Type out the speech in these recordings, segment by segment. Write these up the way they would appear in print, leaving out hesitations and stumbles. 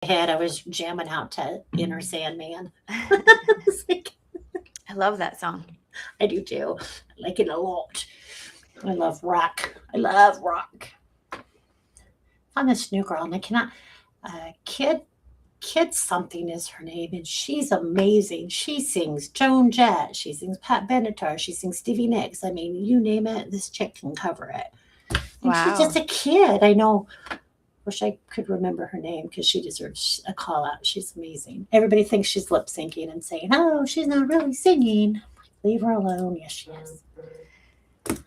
head, I was jamming out to Inner Sandman. I It's like, love that song. I do too. I like it a lot. I love rock. I love rock. On this new girl, and I cannot. Kid something is her name, and she's amazing. She sings Joan Jett. She sings Pat Benatar. She sings Stevie Nicks. I mean, you name it, this chick can cover it. And she's Wow. just a kid. I know. Wish I could remember her name because she deserves a call out. She's amazing. Everybody thinks she's lip syncing and saying, "Oh, she's not really singing." Leave her alone. Yes, she is. Okay.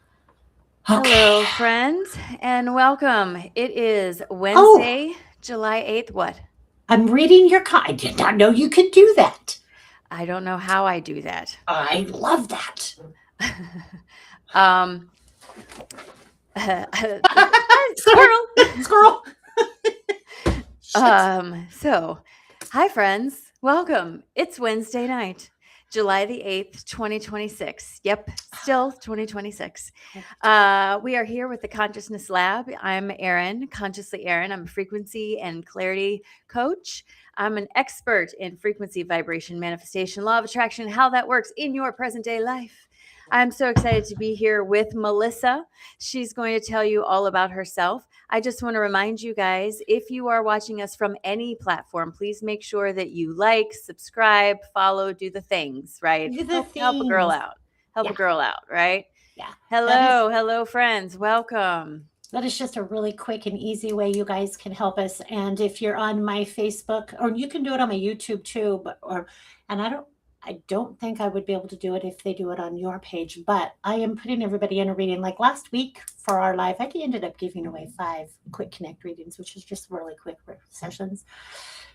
Hello, friends, and welcome. It is Oh, Wednesday, July 8th. What? I'm reading your. I did not know you could do that. I don't know how I do that. I love that. um, Squirrel. Squirrel. Shit. So, hi, friends. Welcome. It's Wednesday night, July the 8th, 2026. Yep, still 2026. We are here with the Consciousness Lab. I'm Erin, Consciously Erin. I'm a frequency and clarity coach. I'm an expert in frequency, vibration, manifestation, law of attraction, how that works in your present day life. I'm so excited to be here with Melissa. She's going to tell you all about herself. I just want to remind you guys, if you are watching us from any platform, please make sure that you like, subscribe, follow, do the things, right? Do the Help a girl things. out. Help a Yeah, girl out, right? yeah. That is Hello, friends. Welcome. that is just a really quick and easy way you guys can help us. And if you're on my Facebook, or you can do it on my YouTube too, but or and I don't think I would be able to do it if they do it on your page, but I am putting everybody in a reading. Like last week for our live, I ended up giving away 5 quick connect readings, which is just really quick sessions.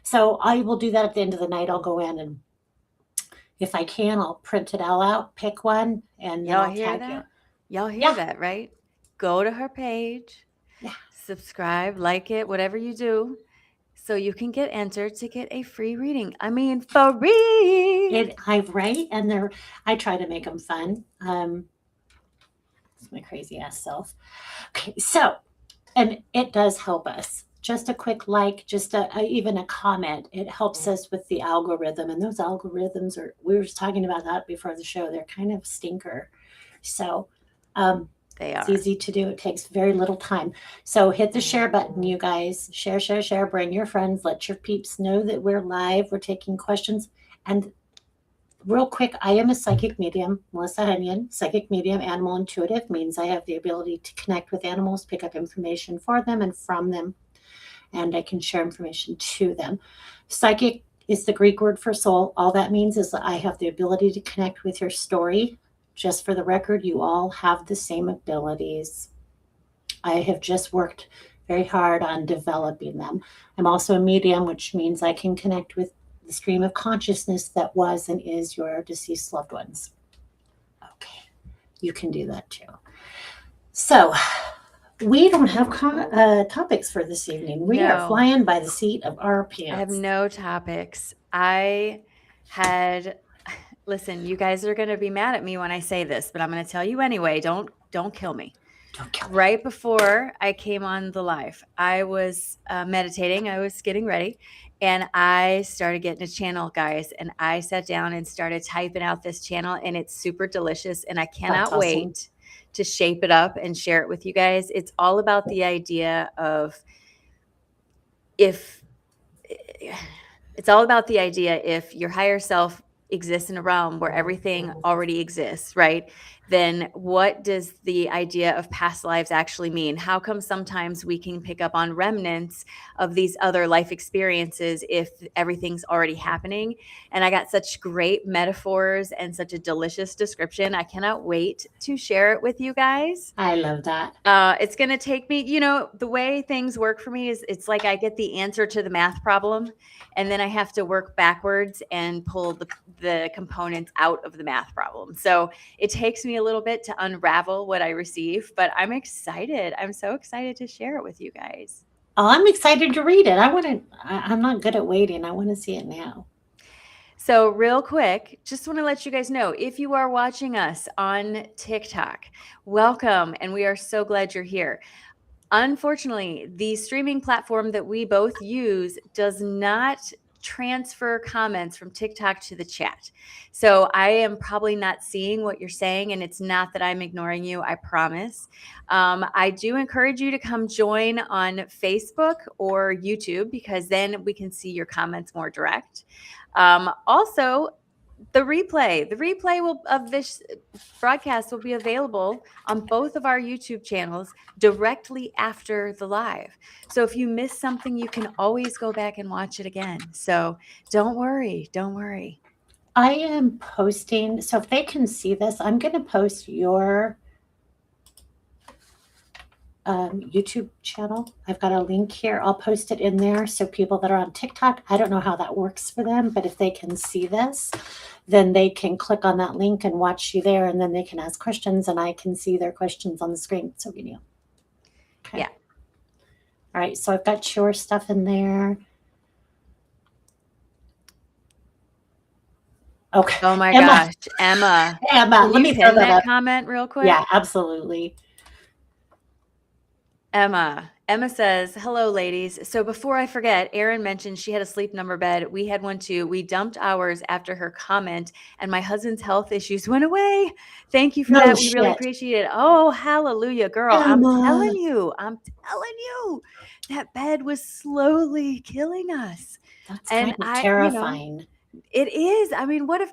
So I will do that at the end of the night. I'll go in and if I can, I'll print it all out, pick one, and then Y'all I'll hear tag you. that? Y'all hear Yeah, that, right? Go to her page, yeah. subscribe, like it, whatever you do, so you can get entered to get a free reading. I mean, free. I write and they're I try to make them fun. It's my crazy ass self. Okay, so and it does help us. Just a quick like, just even a comment, it helps us with the algorithm. And those algorithms are we were just talking about that before the show. They're kind of stinker. So um, They it's are. easy to do. It takes very little time. So hit the share button, you guys. Share, share, share. Bring your friends. Let your peeps know that we're live. We're taking questions. And real quick, I am a psychic medium, Melissa Henyon. Psychic medium, animal intuitive means I have the ability to connect with animals, pick up information for them and from them, and I can share information to them. Psychic is the Greek word for soul. All that means is that I have the ability to connect with your story. Just for the record, you all have the same abilities. I have just worked very hard on developing them. I'm also a medium, which means I can connect with the stream of consciousness that was and is your deceased loved ones. Okay, you can do that too. So, we don't have topics for this evening. We are No, flying by the seat of our I have pants. no topics. I had listen, you guys are going to be mad at me when I say this, but I'm going to tell you anyway. Don't kill me. Don't kill me. Right before I came on the live, I was meditating. I was getting ready, and I started getting a channel, guys. And I sat down and started typing out this channel, and it's super delicious. And I That's cannot awesome. wait to shape it up and share it with you guys. It's all about the idea of if it's all about the idea if your higher self exists in a realm where everything already exists, right? Then what does the idea of past lives actually mean? How come sometimes we can pick up on remnants of these other life experiences if everything's already happening? And I got such great metaphors and such a delicious description. I cannot wait to share it with you guys. I love that. It's going to take me, the way things work for me is it's like I get the answer to the math problem and then I have to work backwards and pull the components out of the math problem. So it takes me a little bit to unravel what I receive, but I'm excited. I'm so excited to share it with you guys. Oh, I'm excited to read it. I want to. I'm not good at waiting. I want to see it now. So, real quick, just want to let you guys know if you are watching us on TikTok, welcome, and we are so glad you're here. Unfortunately, the streaming platform that we both use does not transfer comments from TikTok to the chat. So I am probably not seeing what you're saying, and it's not that I'm ignoring you, I promise. I do encourage you to come join on Facebook or YouTube, because then we can see your comments more direct. Also, the replay of this broadcast will be available on both of our YouTube channels directly after the live. So if you miss something, you can always go back and watch it again. So don't worry. I am posting, so if they can see this, I'm going to post your YouTube channel. I've got a link here. I'll post it in there. So people that are on TikTok, I don't know how that works for them, but if they can see this, then they can click on that link and watch you there, and then they can ask questions, and I can see their questions on the screen. So can you? Okay. Yeah. All right. So I've got your stuff in there. Okay. Oh my Emma. gosh, Emma. Emma, Can let you me throw pin that that up. comment real quick? Yeah, absolutely. Emma says, hello, ladies. So before I forget, Erin mentioned she had a Sleep Number bed. We had one too. We dumped ours after her comment, and my husband's health issues went away. Thank you for No that. We really shit. appreciate it. Oh, hallelujah, girl. I'm Emma. telling you, that bed was slowly killing us. That's And kind of terrifying. It is. I mean, what if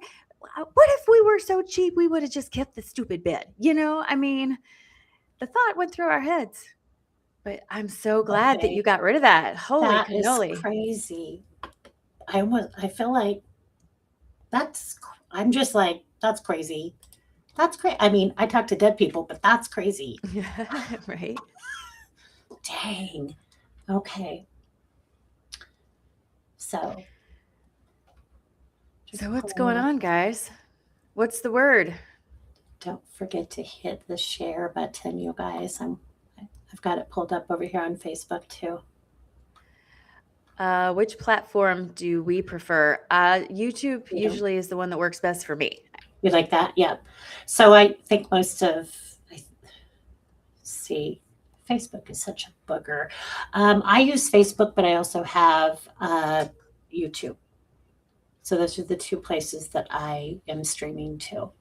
we were so cheap we would have just kept the stupid bed? I mean, the thought went through our heads. But I'm so glad that you got rid of that. Holy That cannoli. is crazy. I feel like I'm just like, that's crazy. That's crazy. I mean, I talk to dead people, but that's crazy. Right? Dang. Okay. So what's going on, guys? What's the word? Don't forget to hit the share button, you guys. I've got it pulled up over here on Facebook too. Which platform do we prefer? YouTube usually is the one that works best for me. You like that? Yeah. So I think Facebook is such a booger. I use Facebook, but I also have YouTube. So those are the two places that I am streaming to.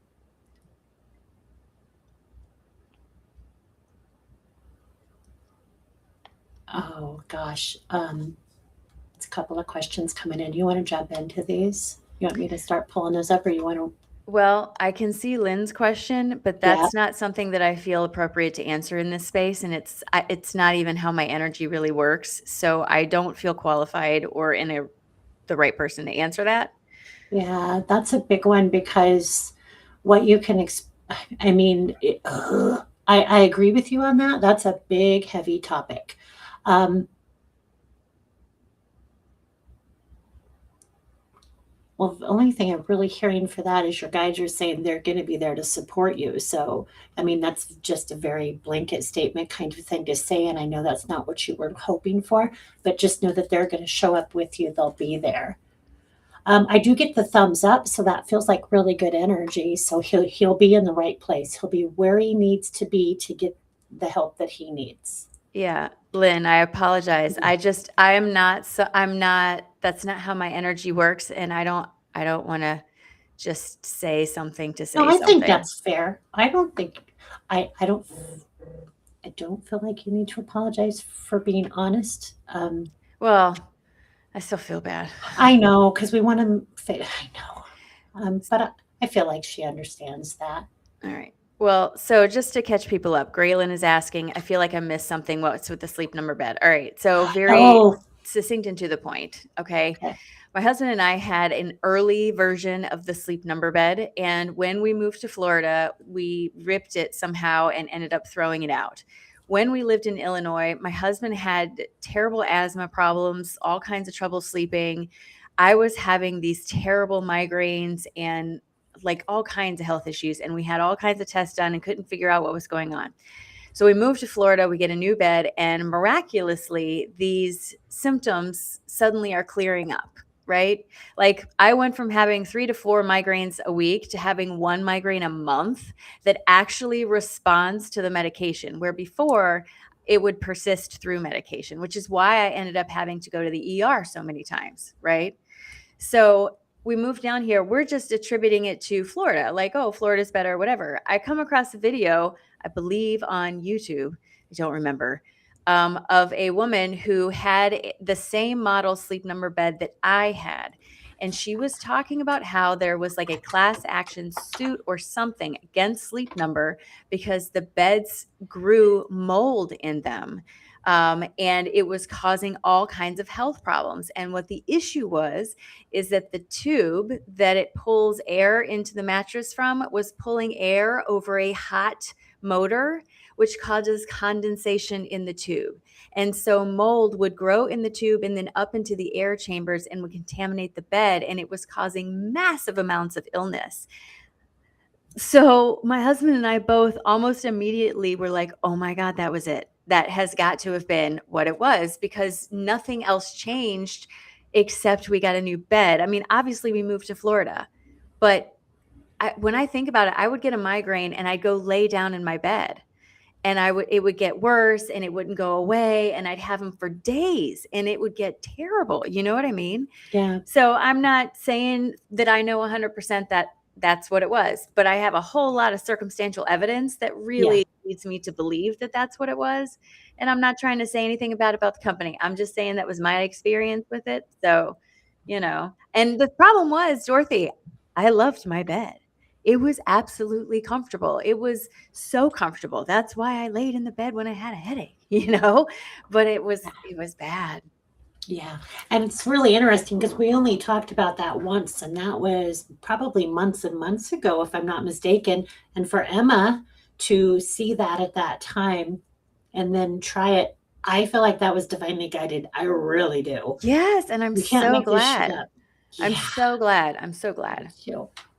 Oh gosh. It's a couple of questions coming in. You want to jump into these? You want me to start pulling those up, or you want to? Well, I can see Lynn's question, but that's not something that I feel appropriate to answer in this space. And it's not even how my energy really works. So I don't feel qualified or the right person to answer that. Yeah, that's a big one, because what you can, I mean, I agree with you on that. That's a big, heavy topic. Well, the only thing I'm really hearing for that is your guides are saying they're going to be there to support you. So, I mean, that's just a very blanket statement kind of thing to say. And I know that's not what you were hoping for, but just know that they're going to show up with you. They'll be there. I do get the thumbs up, so that feels like really good energy. So he'll be in the right place. He'll be where he needs to be to get the help that he needs. Yeah, Lynn, I apologize. I'm not, that's not how my energy works. And I don't want to just say something to say something. I think that's fair. I don't feel like you need to apologize for being honest. Well, I still feel bad. I know, because we want to. I know, but I feel like she understands that. All right. Well, so just to catch people up, Graylin is asking, I feel like I missed something. What's with the Sleep Number bed? All right. So very succinct and to the point. Okay. My husband and I had an early version of the Sleep Number bed. And when we moved to Florida, we ripped it somehow and ended up throwing it out. When we lived in Illinois, my husband had terrible asthma problems, all kinds of trouble sleeping. I was having these terrible migraines and like all kinds of health issues. And we had all kinds of tests done and couldn't figure out what was going on. So we moved to Florida, we get a new bed, and miraculously, these symptoms suddenly are clearing up. Right? Like I went from having 3 to 4 migraines a week to having 1 migraine a month that actually responds to the medication, where before it would persist through medication, which is why I ended up having to go to the ER so many times, right? So we moved down here. We're just attributing it to Florida, like, oh, Florida's better, whatever. I come across a video, I believe on YouTube, I don't remember, of a woman who had the same model Sleep Number bed that I had. And she was talking about how there was like a class action suit or something against Sleep Number because the beds grew mold in them. And it was causing all kinds of health problems. And what the issue was is that the tube that it pulls air into the mattress from was pulling air over a hot motor, which causes condensation in the tube. And so mold would grow in the tube and then up into the air chambers and would contaminate the bed. And it was causing massive amounts of illness. So my husband and I both almost immediately were like, oh my God, that was it. That has got to have been what it was, because nothing else changed except we got a new bed. I mean, obviously we moved to Florida, but when I think about it, I would get a migraine and I'd go lay down in my bed and it would get worse and it wouldn't go away. And I'd have them for days and it would get terrible. You know what I mean? Yeah. So I'm not saying that I know 100% that that's what it was, but I have a whole lot of circumstantial evidence that really leads me to believe that that's what it was. And I'm not trying to say anything bad about the company. I'm just saying that was my experience with it. So, and the problem was, Dorothy, I loved my bed. It was absolutely comfortable. It was so comfortable. That's why I laid in the bed when I had a headache, but it was bad. Yeah. And it's really interesting because we only talked about that once, and that was probably months and months ago, if I'm not mistaken. And for Emma to see that at that time and then try it, I feel like that was divinely guided. I really do. Yes. And I'm You can't so make this shit glad. up. I'm Yeah, so glad. I'm so glad.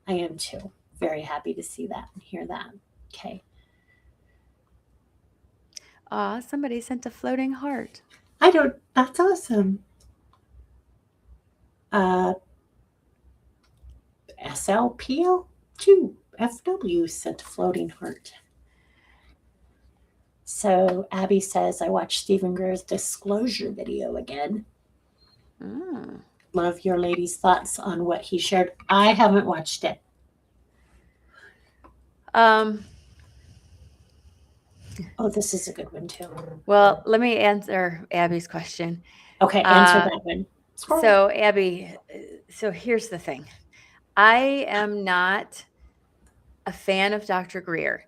I am too. Very happy to see that and hear that. Okay. Somebody sent a floating heart. That's awesome. SLPL2FW sent a floating heart. So Abby says, I watched Stephen Greer's disclosure video again. Love your lady's thoughts on what he shared. I haven't watched it. Oh, this is a good one too. Well, let me answer Abby's question. Okay, answer that one. So Abby, so here's the thing. I am not a fan of Dr. Greer.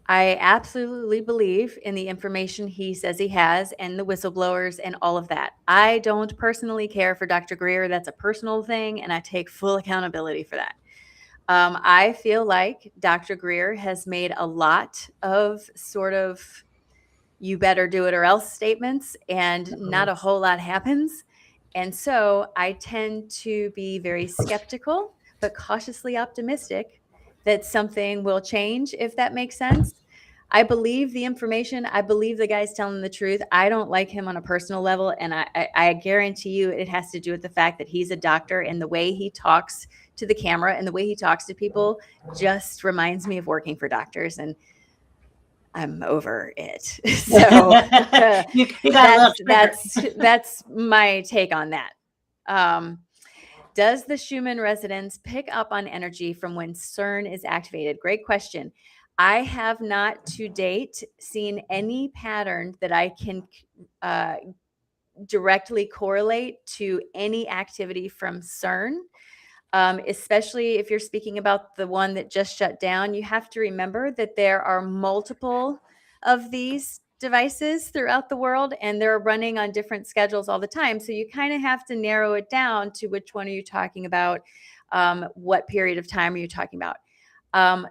I absolutely believe in the information he says he has and the whistleblowers and all of that. I don't personally care for Dr. Greer. That's a personal thing, and I take full accountability for that. I feel like Dr. Greer has made a lot of sort of you better do it or else statements, and not a whole lot happens. And so I tend to be very skeptical, but cautiously optimistic that something will change, if that makes sense. I believe the information. I believe the guy's telling the truth. I don't like him on a personal level. And I guarantee you it has to do with the fact that he's a doctor, and the way he talks to the camera and the way he talks to people just reminds me of working for doctors. And I'm over it. So that's my take on that. Does the Schumann resonance pick up on energy from when CERN is activated? Great question. I have not to date seen any pattern that I can directly correlate to any activity from CERN. Especially if you're speaking about the one that just shut down. You have to remember that there are multiple of these devices throughout the world, and they're running on different schedules all the time. So you kind of have to narrow it down to which one are you talking about? What period of time are you talking about?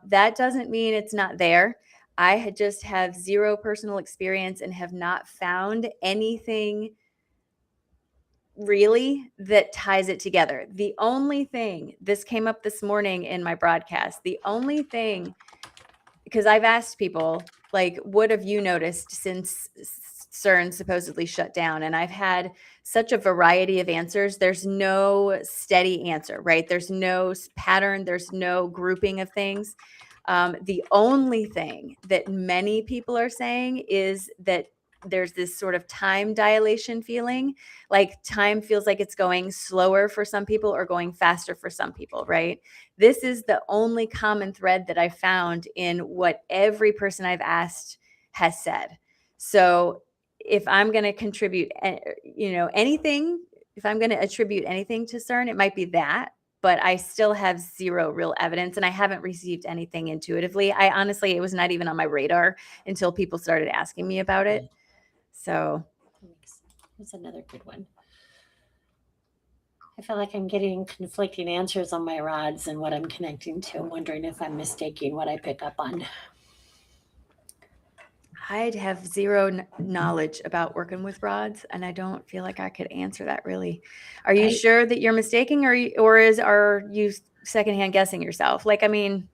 That doesn't mean it's not there. I just have zero personal experience and have not found anything really that ties it together. The only thing, this came up this morning in my broadcast, the only thing, because I've asked people, like, what have you noticed since CERN supposedly shut down? And I've had such a variety of answers. There's no steady answer, right? There's no pattern. There's no grouping of things. The only thing that many people are saying is that there's this sort of time dilation feeling, like time feels like it's going slower for some people or going faster for some people, right? This is the only common thread that I found in what every person I've asked has said. So if I'm going to contribute, anything, if I'm going to attribute anything to CERN, it might be that, but I still have zero real evidence and I haven't received anything intuitively. It was not even on my radar until people started asking me about it. So here's another good one. I feel like I'm getting conflicting answers on my rods and what I'm connecting to. I'm wondering if I'm mistaking what I pick up on. I'd have zero knowledge about working with rods, and I don't feel like I could answer that really. Are you sure that you're mistaking, or are you secondhand guessing yourself? Like, I mean,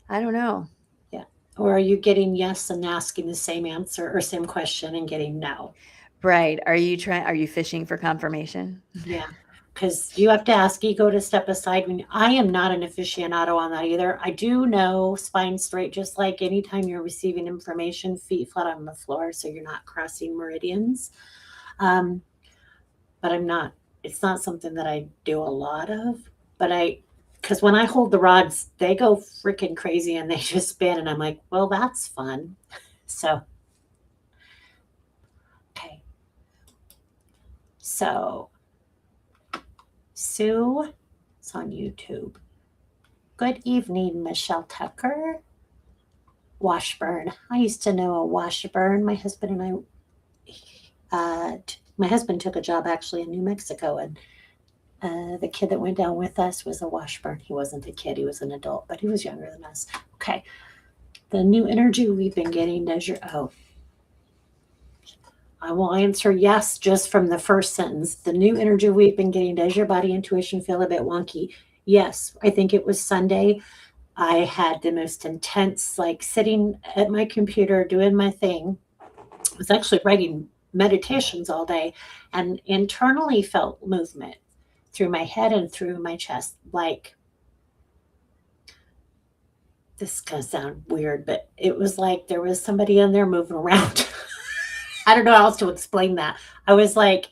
I don't know. Yeah. Or are you getting yes and asking the same answer or same question and getting no? Right. Are you fishing for confirmation? Yeah. Because you have to ask ego to step aside. I am not an aficionado on that either. I do know spine straight, just like anytime you're receiving information, feet flat on the floor, so you're not crossing meridians. But it's not something that I do a lot of. Because when I hold the rods, they go freaking crazy and they just spin, and I'm like, well, that's fun. So, okay. So, Sue, it's on YouTube. Good evening, Michelle Tucker. Washburn. I used to know a Washburn. My husband and my husband took a job actually in New Mexico, and the kid that went down with us was a Washburn. He wasn't a kid, he was an adult, but he was younger than us. Okay. The new energy we've been getting, I will answer yes just from the first sentence. The new energy we've been getting, does your body intuition feel a bit wonky? Yes, I think it was Sunday. I had the most intense, like sitting at my computer doing my thing. I was actually writing meditations all day and internally felt movement through my head and through my chest. Like, this is going to sound weird, but it was like there was somebody in there moving around. I don't know how else to explain that. I was like,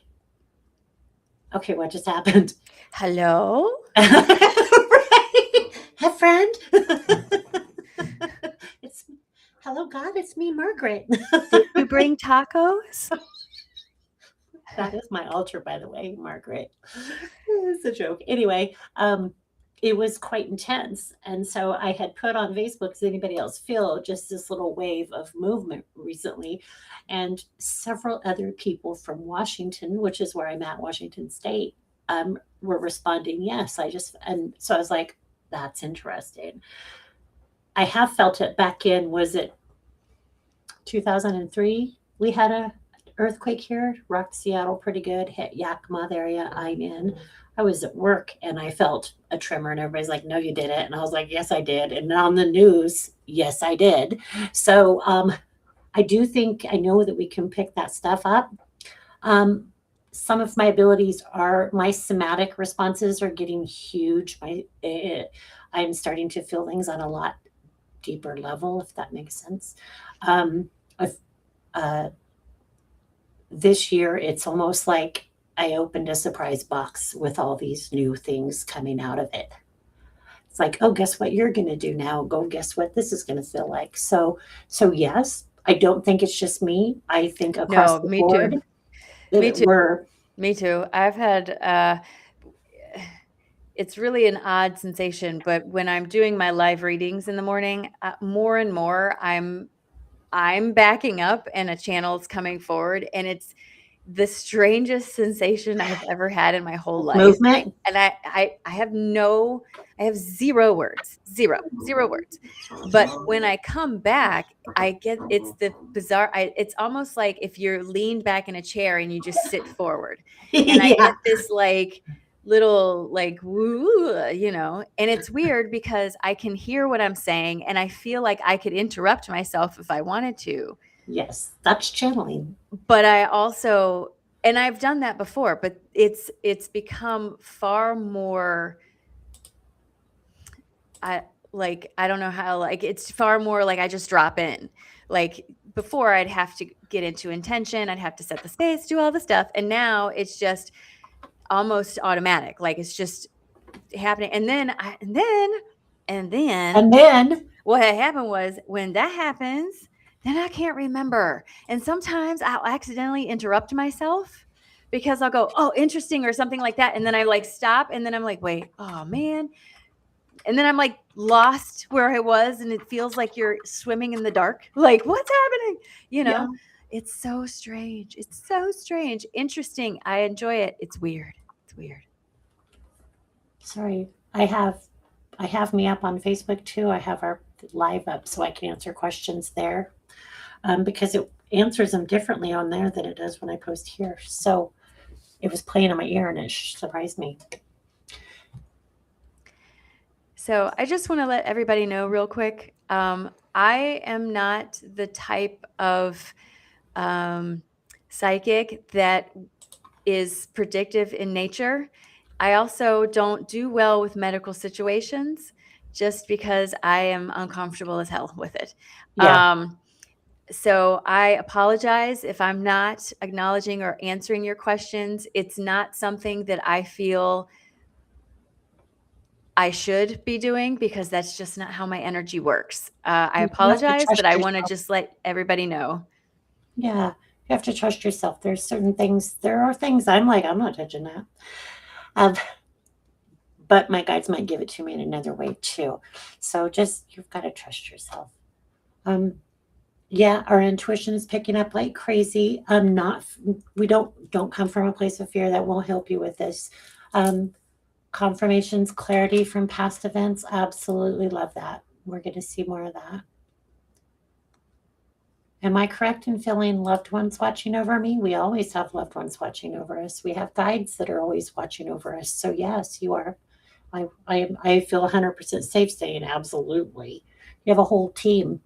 okay, what just happened? Hello? Right? Hey, friend. Hello, God, it's me, Margaret. Did you bring tacos? That is my altar, by the way, Margaret. It's a joke. Anyway, it was quite intense. And so I had put on Facebook, does anybody else feel just this little wave of movement recently? And several other people from Washington, which is where I'm at, Washington State, were responding, yes. And so I was like, that's interesting. I have felt it back in, was it 2003? We had a earthquake here, rocked Seattle pretty good, hit Yakima, the area I'm in. I was at work and I felt a tremor, and everybody's like, no, you didn't. And I was like, yes, I did. And on the news, yes, I did. So I do think I know that we can pick that stuff up. Some of my abilities my somatic responses are getting huge. I'm starting to feel things on a lot deeper level, if that makes sense. This year, it's almost like I opened a surprise box with all these new things coming out of it. It's like, oh, guess what you're going to do now? Go guess what this is going to feel like. So yes, I don't think it's just me. I think across the board. Too. Me too. I've had, it's really an odd sensation, but when I'm doing my live readings in the morning, more and more I'm backing up and a channel is coming forward, and it's the strangest sensation I've ever had in my whole life. Movement. And I have zero words. But when I come back, it's the bizarre, it's almost like if you're leaned back in a chair and you just sit forward. And I get this like little like woo, and it's weird because I can hear what I'm saying and I feel like I could interrupt myself if I wanted to. Yes, that's channeling. But I also, and I've done that before, but it's become far more, I don't know how, like, it's far more like I just drop in. Like before I'd have to get into intention. I'd have to set the space, do all the stuff. And now it's just almost automatic. Like it's just happening. And then what had happened was when that happens, then I can't remember. And sometimes I'll accidentally interrupt myself because I'll go, oh, interesting, or something like that. And then I like stop. And then I'm like, wait, oh man. And then I'm like lost where I was. And it feels like you're swimming in the dark. Like, what's happening? You know, Yeah. It's so strange. It's so strange. Interesting. I enjoy it. It's weird. It's weird. Sorry. I have me up on Facebook too. I have our live up so I can answer questions there. Because it answers them differently on there than it does when I post here. So it was playing in my ear and it surprised me. So I just want to let everybody know real quick. I am not the type of psychic that is predictive in nature. I also don't do well with medical situations just because I am uncomfortable as hell with it. Yeah. So I apologize if I'm not acknowledging or answering your questions. It's not something that I feel I should be doing because that's just not how my energy works. I You have to apologize, trust but I want to yourself. just let everybody know. Yeah. You have to trust yourself. There are things I'm like, I'm not touching that. But my guides might give it to me in another way too. So just you've got to trust yourself. Yeah, our intuition is picking up like crazy. We don't come from a place of fear. That won't help you with this. Confirmations, clarity from past events. Absolutely love that. We're going to see more of that. Am I correct in feeling loved ones watching over me? We always have loved ones watching over us. We have guides that are always watching over us. So yes, you are. I feel 100% safe saying absolutely. You have a whole team.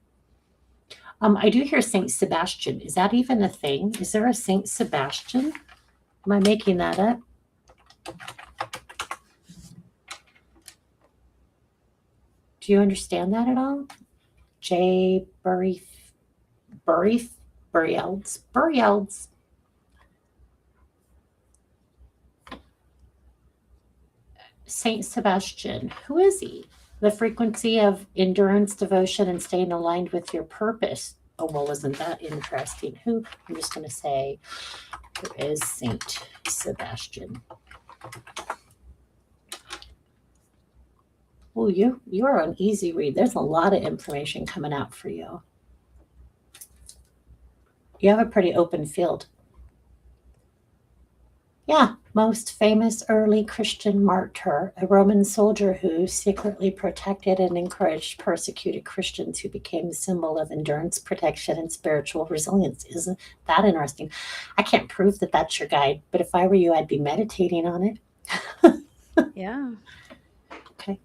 I do hear Saint Sebastian. Is that even a thing? Is there a Saint Sebastian? Am I making that up? Do you understand that at all? J. Burields. Saint Sebastian. Who is he? The frequency of endurance, devotion, and staying aligned with your purpose. Oh, well, isn't that interesting? I'm just going to say, who is Saint Sebastian? Oh, you are an easy read. There's a lot of information coming out for you. You have a pretty open field. Yeah, most famous early Christian martyr, a Roman soldier who secretly protected and encouraged persecuted Christians who became a symbol of endurance, protection, and spiritual resilience. Isn't that interesting? I can't prove that that's your guide, but if I were you, I'd be meditating on it. Yeah. Okay.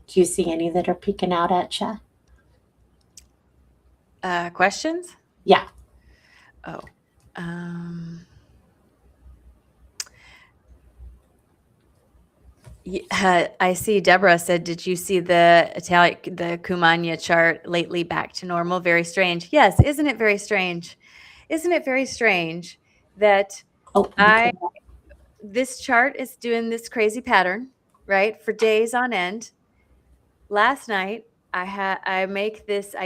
Do you see any that are peeking out at you? Questions? Yeah. Oh. I see Deborah said, did you see the Kumanya chart lately back to normal? Very strange. Yes. Isn't it very strange? Isn't it very strange that this chart is doing this crazy pattern, right? For days on end. Last night, I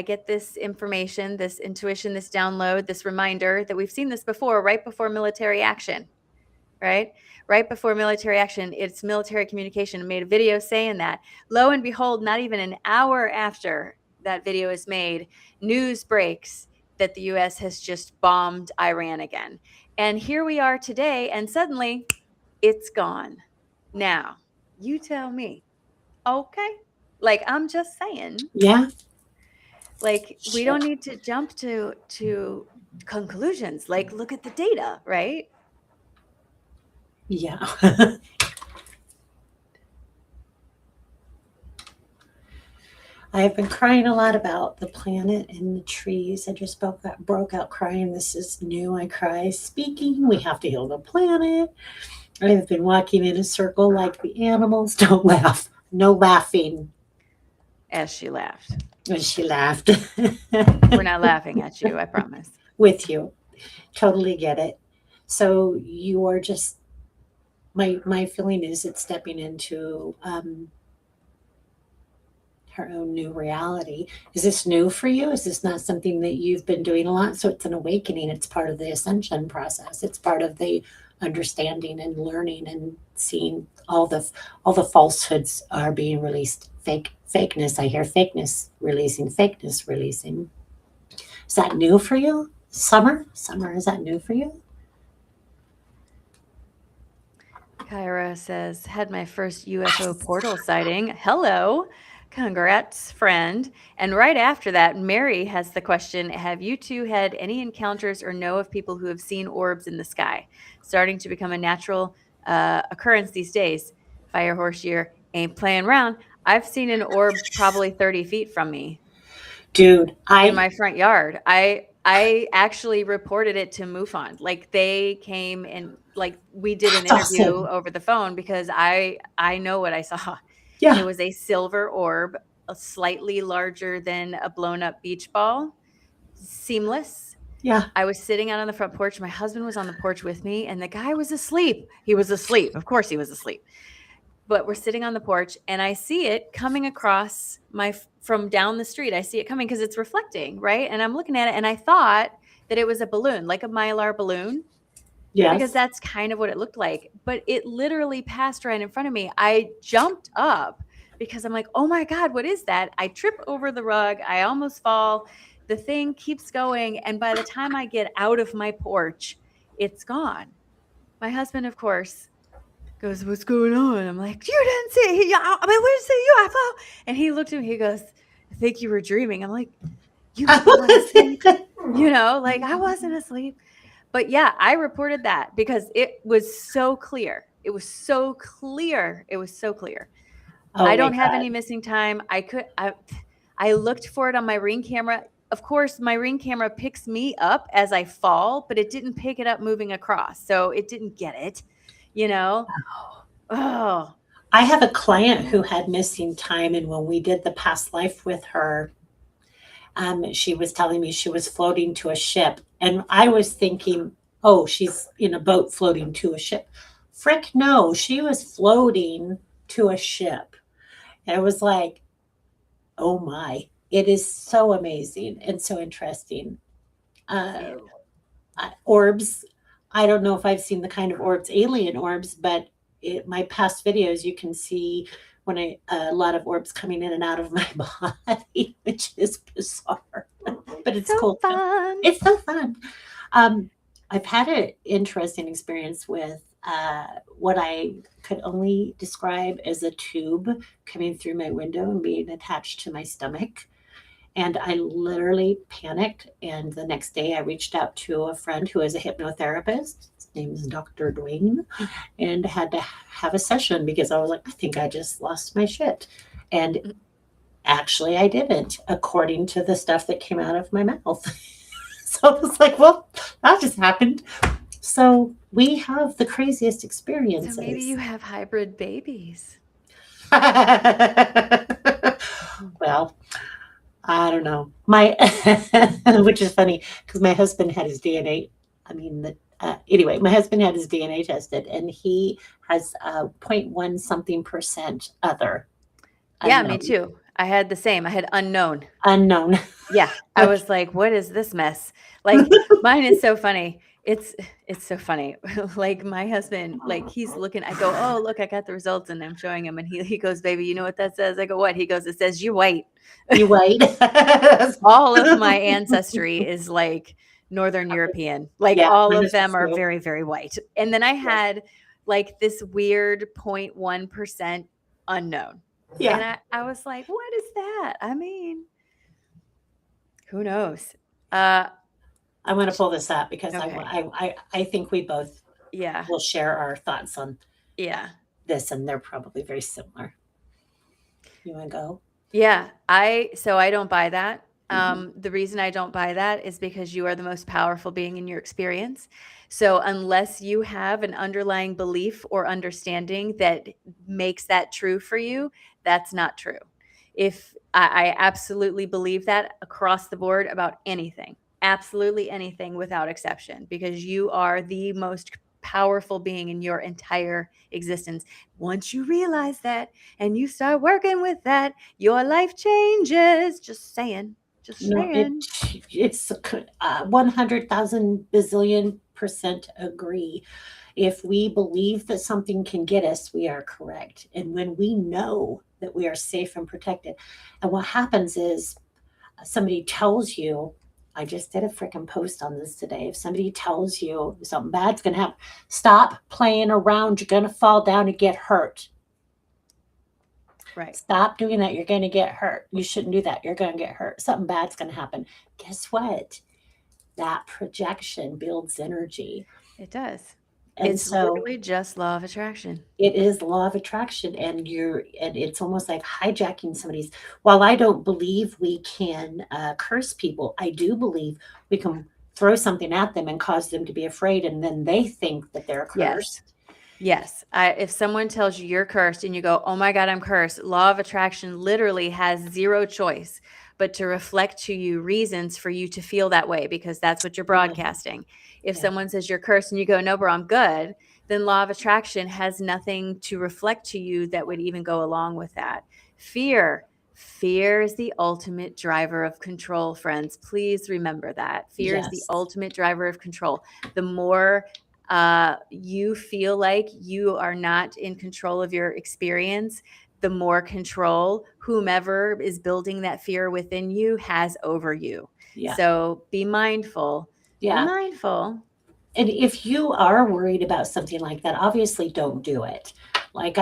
get this information, this intuition, this download, this reminder that we've seen this before, right before military action, right? Right before military action, it's military communication. I made a video saying that. Lo and behold, not even an hour after that video is made, news breaks that the U.S. has just bombed Iran again. And here we are today, and suddenly it's gone. Now, you tell me, okay? Like, I'm just saying. Yeah. Like, we don't need to jump to conclusions. Like, look at the data, right? Yeah. I have been crying a lot about the planet and the trees. I just broke out crying. This is new. I cry speaking. We have to heal the planet. I have been walking in a circle like the animals. Don't laugh. No laughing. As she laughed. And she laughed. We're not laughing at you, I promise. with you. Totally get it. So you are just my feeling is it's stepping into her own new reality. Is this new for you? Is this not something that you've been doing a lot? So it's an awakening. It's part of the ascension process. It's part of the understanding and learning and seeing all the falsehoods are being released. Fakeness. I hear fakeness releasing. Fakeness releasing. Is that new for you? Summer? Summer, is that new for you? Kyra says, had my first UFO portal sighting. Hello. Congrats, friend. And right after that, Mary has the question, have you two had any encounters or know of people who have seen orbs in the sky? Starting to become a natural occurrence these days. Fire horse year ain't playing around. I've seen an orb probably 30 feet from me Dude, in my front yard. I actually reported it to MUFON. Like they came and like we did an that's interview awesome. over the phone because I know what I saw. And it Yeah, was a silver orb, slightly larger than a blown up beach ball, seamless. yeah. I was sitting out on the front porch. My husband was on the porch with me, and the guy was asleep. He was asleep. Of course, he was asleep. But we're sitting on the porch, and I see it coming across from down the street. I see it coming because it's reflecting, right? And I'm looking at it, and I thought that it was a balloon, like a Mylar balloon, because Yes. that's kind of what it looked like. But it literally passed right in front of me. I jumped up because I'm like, oh my God, what is that? I trip over the rug. I almost fall. The thing keeps going. And by the time I get out of my porch, it's gone. My husband, of course, goes, what's going on? I'm like, you didn't see it. Where's the UFO? And he looked at me, he goes, I think you were dreaming. I'm like, you weren't asleep. Like I wasn't asleep. But yeah, I reported that because it was so clear. It was so clear. It was so clear. Oh I my don't have God. any missing time. I looked for it on my Ring camera. Of course, my Ring camera picks me up as I fall, but it didn't pick it up moving across. So it didn't get it, you know? Oh, I have a client who had missing time, and when we did the past life with her, she was telling me she was floating to a ship, and I was thinking, oh, she's in a boat floating to a ship. Frick, no, she was floating to a ship. And I was like, oh my, it is so amazing and so interesting. Uh, ew. Orbs, I don't know if I've seen the kind of orbs, alien orbs, but my past videos, you can see when a lot of orbs coming in and out of my body, which is bizarre, but it's So cool too. fun. It's so fun. Um, I've had an interesting experience with what I could only describe as a tube coming through my window and being attached to my stomach. And I literally panicked. And the next day, I reached out to a friend who is a hypnotherapist. His name is Dr. Dwayne, and had to have a session because I was like, I think I just lost my shit. And actually, I didn't, according to the stuff that came out of my mouth. So I was like, well, that just happened. So we have the craziest So experiences. maybe you have hybrid babies. Well, I don't know. Which is funny because my husband had his DNA. I mean, anyway, my husband had his DNA tested, and he has 0.1 something percent other Yeah, me unknown. too. I had the same. I had unknown. Unknown. Yeah, I was like, "What is this mess?" Like, mine is so funny. It's so funny. Like my husband, like he's looking. I go, "Oh, look, I got the results," and I'm showing him, and he goes, "Baby, you know what that says?" I go, "What?" He goes, "It says you're white." You wait. All of my ancestry is like Northern European. Like Yeah, all mine of is them are too. very, very white. And then I Yeah. had like this weird 0.1% unknown. And Yeah. I was like, what is that? I mean, who knows? I want to pull this up because Okay. I think we both Yeah. will share our thoughts on Yeah. this, and they're probably very similar. You want to go? Yeah. So I don't buy that. Mhm. The reason I don't buy that is because you are the most powerful being in your experience. So unless you have an underlying belief or understanding that makes that true for you, that's not true. If I absolutely believe that across the board about anything, absolutely anything without exception, because you are the most powerful being in your entire existence. Once you realize that and you start working with that, your life changes. Just saying. Just No, saying. it's 100,000 bazillion percent agree. If we believe that something can get us, we are correct. And when we know that we are safe and protected, and what happens is somebody tells you, I just did a freaking post on this today. If somebody tells you something bad's going to happen, stop playing around. You're going to fall down and get hurt. Right. Stop doing that. You're going to get hurt. You shouldn't do that. You're going to get hurt. Something bad's going to happen. Guess what? That projection builds energy. It does. And It's so literally just law of attraction. it is law of attraction, and it's almost like hijacking somebody's. While I don't believe we can curse people, I do believe we can throw something at them and cause them to be afraid, and then they think that they're cursed. Yes. If someone tells you you're cursed and you go, oh my God, I'm cursed, law of attraction literally has zero choice but to reflect to you reasons for you to feel that way, because that's what you're broadcasting. If Yeah. someone says you're cursed and you go, no, bro, I'm good, then law of attraction has nothing to reflect to you that would even go along with that. Fear is the ultimate driver of control, friends. Please remember that. Fear is the Yes. ultimate driver of control. The more you feel like you are not in control of your experience, the more control whomever is building that fear within you has over you. Yeah. So be mindful. Yeah. Be mindful. And if you are worried about something like that, obviously don't do it. Like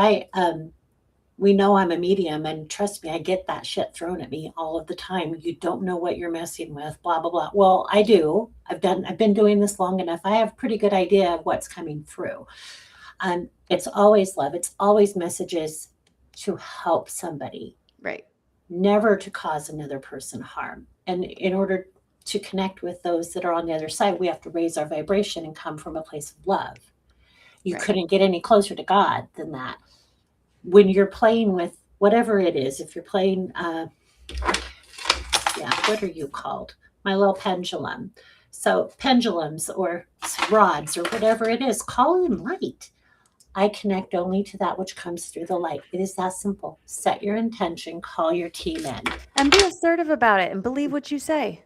we know I'm a medium, and trust me, I get that shit thrown at me all of the time. You don't know what you're messing with, blah, blah, blah. Well, I do. I've been doing this long enough. I have a pretty good idea of what's coming through. It's always love. It's always messages to help somebody, Right. never to cause another person harm. And in order to connect with those that are on the other side, we have to raise our vibration and come from a place of love. You Right. couldn't get any closer to God than that. When you're playing with whatever it is, if you're playing, what are you called? My little pendulum. So pendulums or rods or whatever it is, call in light. I connect only to that which comes through the light. It is that simple. Set your intention, call your team in. And be assertive about it and believe what you say.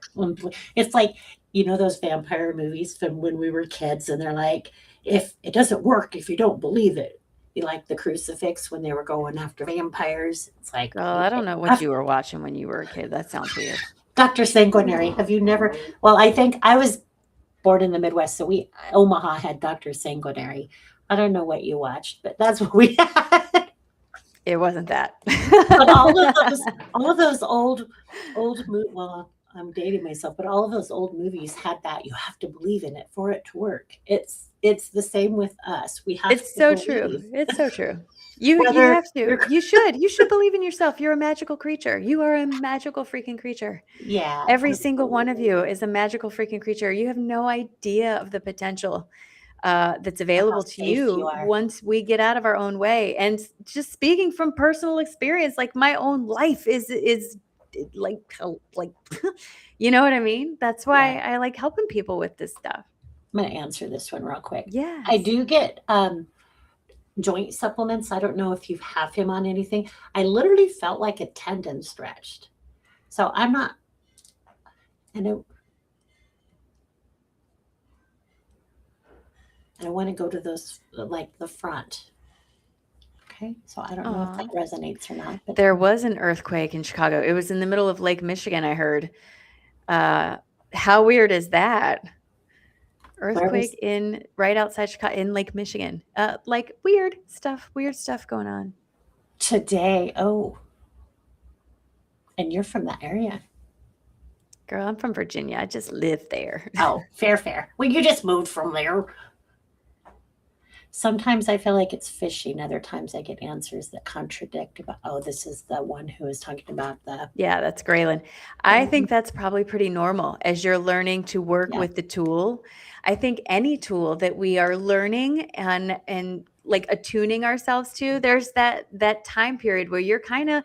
It's like, those vampire movies from when we were kids, and they're like, if it doesn't work, if you don't believe it. Like the crucifix when they were going after vampires. It's like, Girl, I don't know what you were watching when you were a kid. That sounds weird. Dr. Sanguinary. Have you never? Well, I think I was born in the Midwest, so Omaha had Dr. Sanguinary. I don't know what you watched, but that's what we had. It wasn't that. But all of those old movies. Well, I'm dating myself, but all of those old movies had that. You have to believe in it for it to work. It's the same with us. We have. It's to so believe. true. It's so true. You Whether have to. You should believe in yourself. You're a magical creature. You are a magical freaking creature. Yeah. Every single one of you is a magical freaking creature. You have no idea of the potential that's available to safe you are. once we get out of our own way. And just speaking from personal experience, like my own life is like you know what I mean? That's why I like helping people with this stuff. I'm going to answer this one real quick. Yeah. I do get joint supplements. I don't know if you have him on anything. I literally felt like a tendon stretched. So I'm not, and I want to go to those, like the front. Okay. So I don't know if that resonates or not. But there was an earthquake in Chicago. It was in the middle of Lake Michigan, I heard. How weird is that? Earthquake right outside Chicago in Lake Michigan. Like weird stuff going on. Today. Oh. And you're from that area. Girl, I'm from Virginia. I just live there. Oh, fair. Well, you just moved from there. Sometimes I feel like it's fishy, and other times I get answers that contradict about, oh, this is the one who is talking about the. Yeah, that's Graylin. I think that's probably pretty normal as you're learning to work with the tool. I think any tool that we are learning and like attuning ourselves to, there's that time period where you're kind of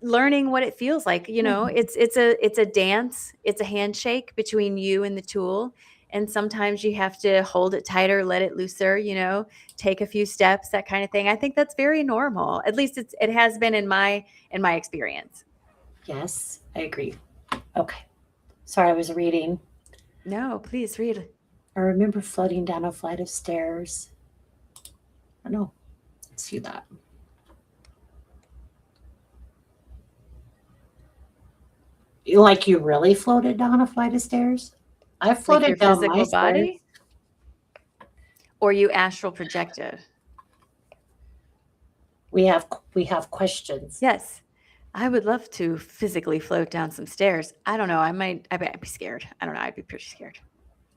learning what it feels like. You know, it's a dance, it's a handshake between you and the tool. And sometimes you have to hold it tighter, let it looser, you know, take a few steps, that kind of thing. I think that's very normal. At least it has been in my experience. Yes, I agree. Okay. Sorry, I was reading. No, please read. I remember floating down a flight of stairs. I know. Let's see that. Like you really floated down a flight of stairs? I Like floated your down my physical stairs. body, or you astral projected? We have questions. Yes. I would love to physically float down some stairs. I don't know. I'd be scared. I don't know. I'd be pretty scared.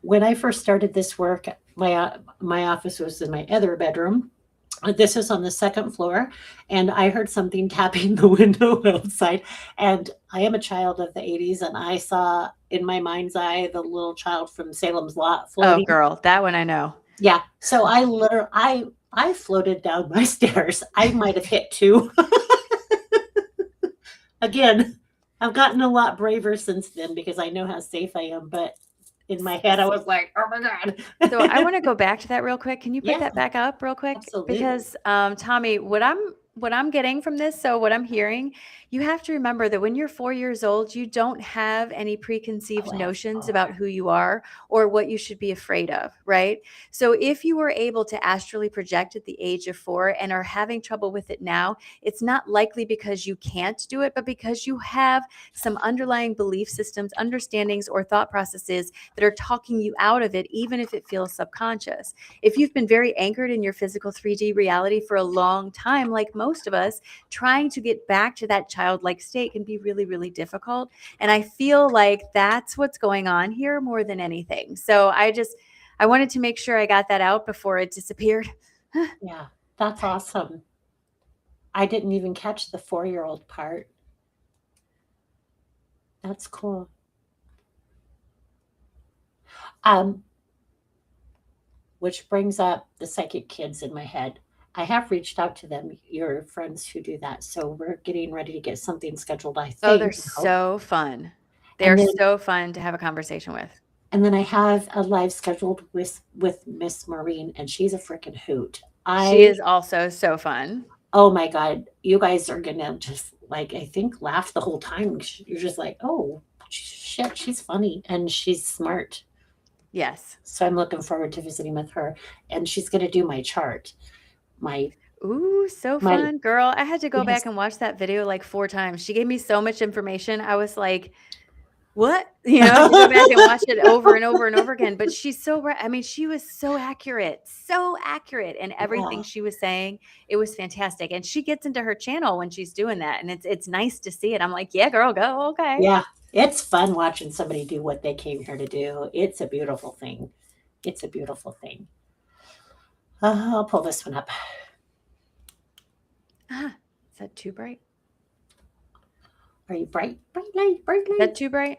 When I first started this work, my office was in my other bedroom. This is on the second floor, and I heard something tapping the window outside. And I am a child of the 80s, and I saw in my mind's eye the little child from Salem's Lot Oh, floating. girl, that one I know. Yeah. So I floated down my stairs. I might have hit two. Again, I've gotten a lot braver since then because I know how safe I am. But in my head, I was like, oh my God. So I want to go back to that real quick. Can you pick Yeah. that back up real quick? Absolutely. Because Tommy, what I'm getting from this, so what I'm hearing, you have to remember that when you're 4 years old, you don't have any preconceived Oh, notions about who you are or what you should be afraid of, right? So if you were able to astrally project at the age of 4 and are having trouble with it now, it's not likely because you can't do it, but because you have some underlying belief systems, understandings, or thought processes that are talking you out of it, even if it feels subconscious. If you've been very anchored in your physical 3D reality for a long time, like most of us, trying to get back to that childlike state can be really, really difficult. And I feel like that's what's going on here more than anything. So I wanted to make sure I got that out before it disappeared. Yeah, that's awesome. I didn't even catch the 4-year-old part. That's cool. Which brings up the psychic kids in my head. I have reached out to them, your friends who do that. So we're getting ready to get something scheduled, I think. Oh, they're so fun. They're so fun to have a conversation with. And then I have a live scheduled with Miss Maureen, and she's a freaking hoot. She is also so fun. Oh my God. You guys are going to just like, I think, laugh the whole time. You're just like, oh, shit, she's funny and she's smart. Yes. So I'm looking forward to visiting with her. And she's going to do my chart. Ooh, so fun, girl. I had to go back and watch that video like 4 times. She gave me so much information. I was like, what? You know, go back and watch it over and over and over again. But she's so right. I mean, she was so accurate. And everything she was saying, it was fantastic. And she gets into her channel when she's doing that. And it's nice to see it. I'm like, yeah, girl, go. Okay. Yeah. It's fun watching somebody do what they came here to do. It's a beautiful thing. It's a beautiful thing. I'll pull this one up. Is that too bright? Are you bright? Bright light, bright light. Is that too bright?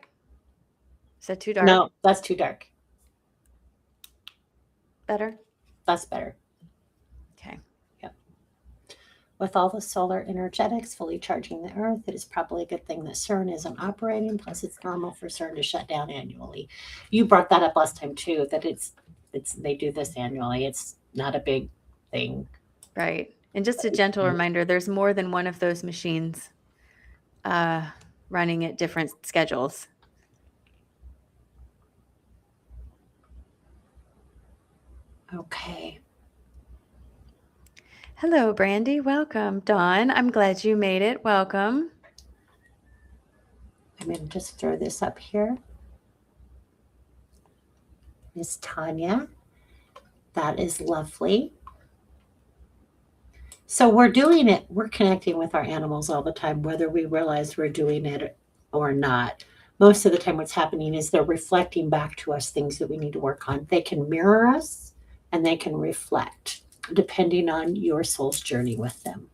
Is that too dark? No, that's too dark. Better? That's better. Okay. Yep. With all the solar energetics fully charging the earth, it is probably a good thing that CERN isn't operating. Plus, it's normal for CERN to shut down annually. You brought that up last time too, that it's they do this annually. It's not a big thing. Right. And just a gentle reminder, there's more than one of those machines running at different schedules. Okay. Hello, Brandy. Welcome. Dawn, I'm glad you made it. Welcome. I'm going to just throw this up here. Miss Tanya. That is lovely. So we're doing it. We're connecting with our animals all the time, whether we realize we're doing it or not. Most of the time what's happening is they're reflecting back to us things that we need to work on. They can mirror us and they can reflect, depending on your soul's journey with them.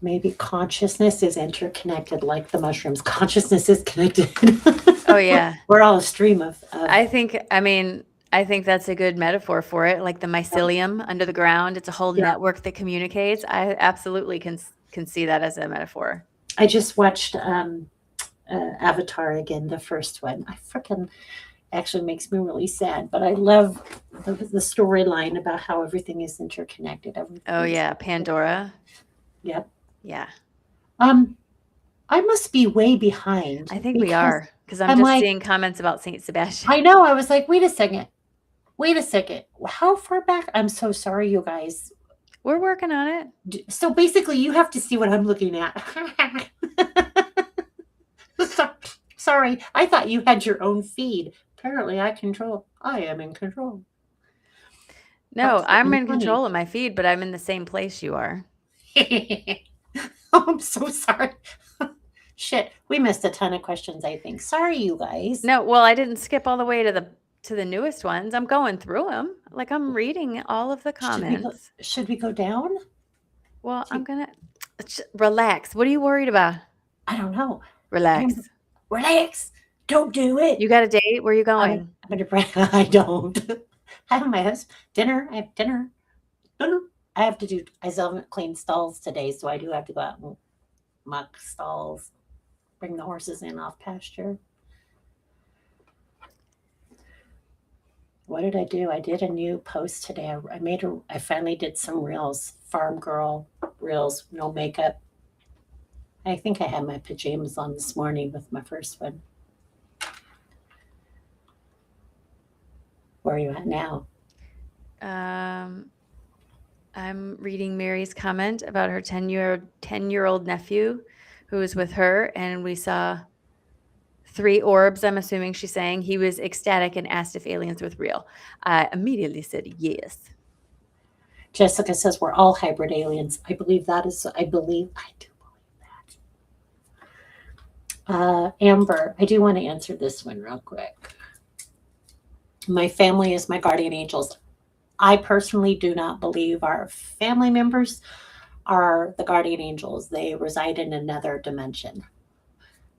Maybe consciousness is interconnected like the mushrooms. Consciousness is connected. Oh, yeah. We're all a stream of. I think, I mean, I think that's a good metaphor for it, like the mycelium under the ground. It's a whole Yeah. network that communicates. I absolutely can see that as a metaphor. I just watched Avatar again, the first one. I freaking actually makes me really sad, but I love the storyline about how everything is interconnected. Oh yeah, Pandora. Yep. Yeah, I must be way behind. I think we because are because I'm I'm just like, seeing comments about Saint Sebastian. I know. I was like, wait a second. Wait a second. How far back? I'm so sorry, you guys. We're working on it. So basically, you have to see what I'm looking at. Sorry, I thought you had your own feed. Apparently, I am in control. No, That's I'm freaking in funny. control of my feed, but I'm in the same place you are. Oh, I'm so sorry. Shit, we missed a ton of questions, I think. Sorry, you guys. No, well, I didn't skip all the way to the newest ones. I'm going through them. Like I'm reading all of the comments. Should we go down? Well, I'm gonna relax. What are you worried about? I don't know. Relax. Relax. Don't do it. You got a date? Where are you going? I'm gonna I don't. I have my husband dinner. I have dinner. I have to do. I still haven't cleaned stalls today, so I do have to go out and muck stalls. Bring the horses in off pasture. What did I do? I did a new post today. I finally did some reels, farm girl reels, no makeup. I think I had my pajamas on this morning with my first one. Where are you at now? I'm reading Mary's comment about her 10-year-old nephew who was with her, and we saw 3 orbs. I'm assuming she's saying he was ecstatic and asked if aliens were real. I immediately said yes. Jessica says we're all hybrid aliens. I believe I do believe that. Amber, I do want to answer this one real quick. My family is my guardian angels. I personally do not believe our family members are the guardian angels. They reside in another dimension.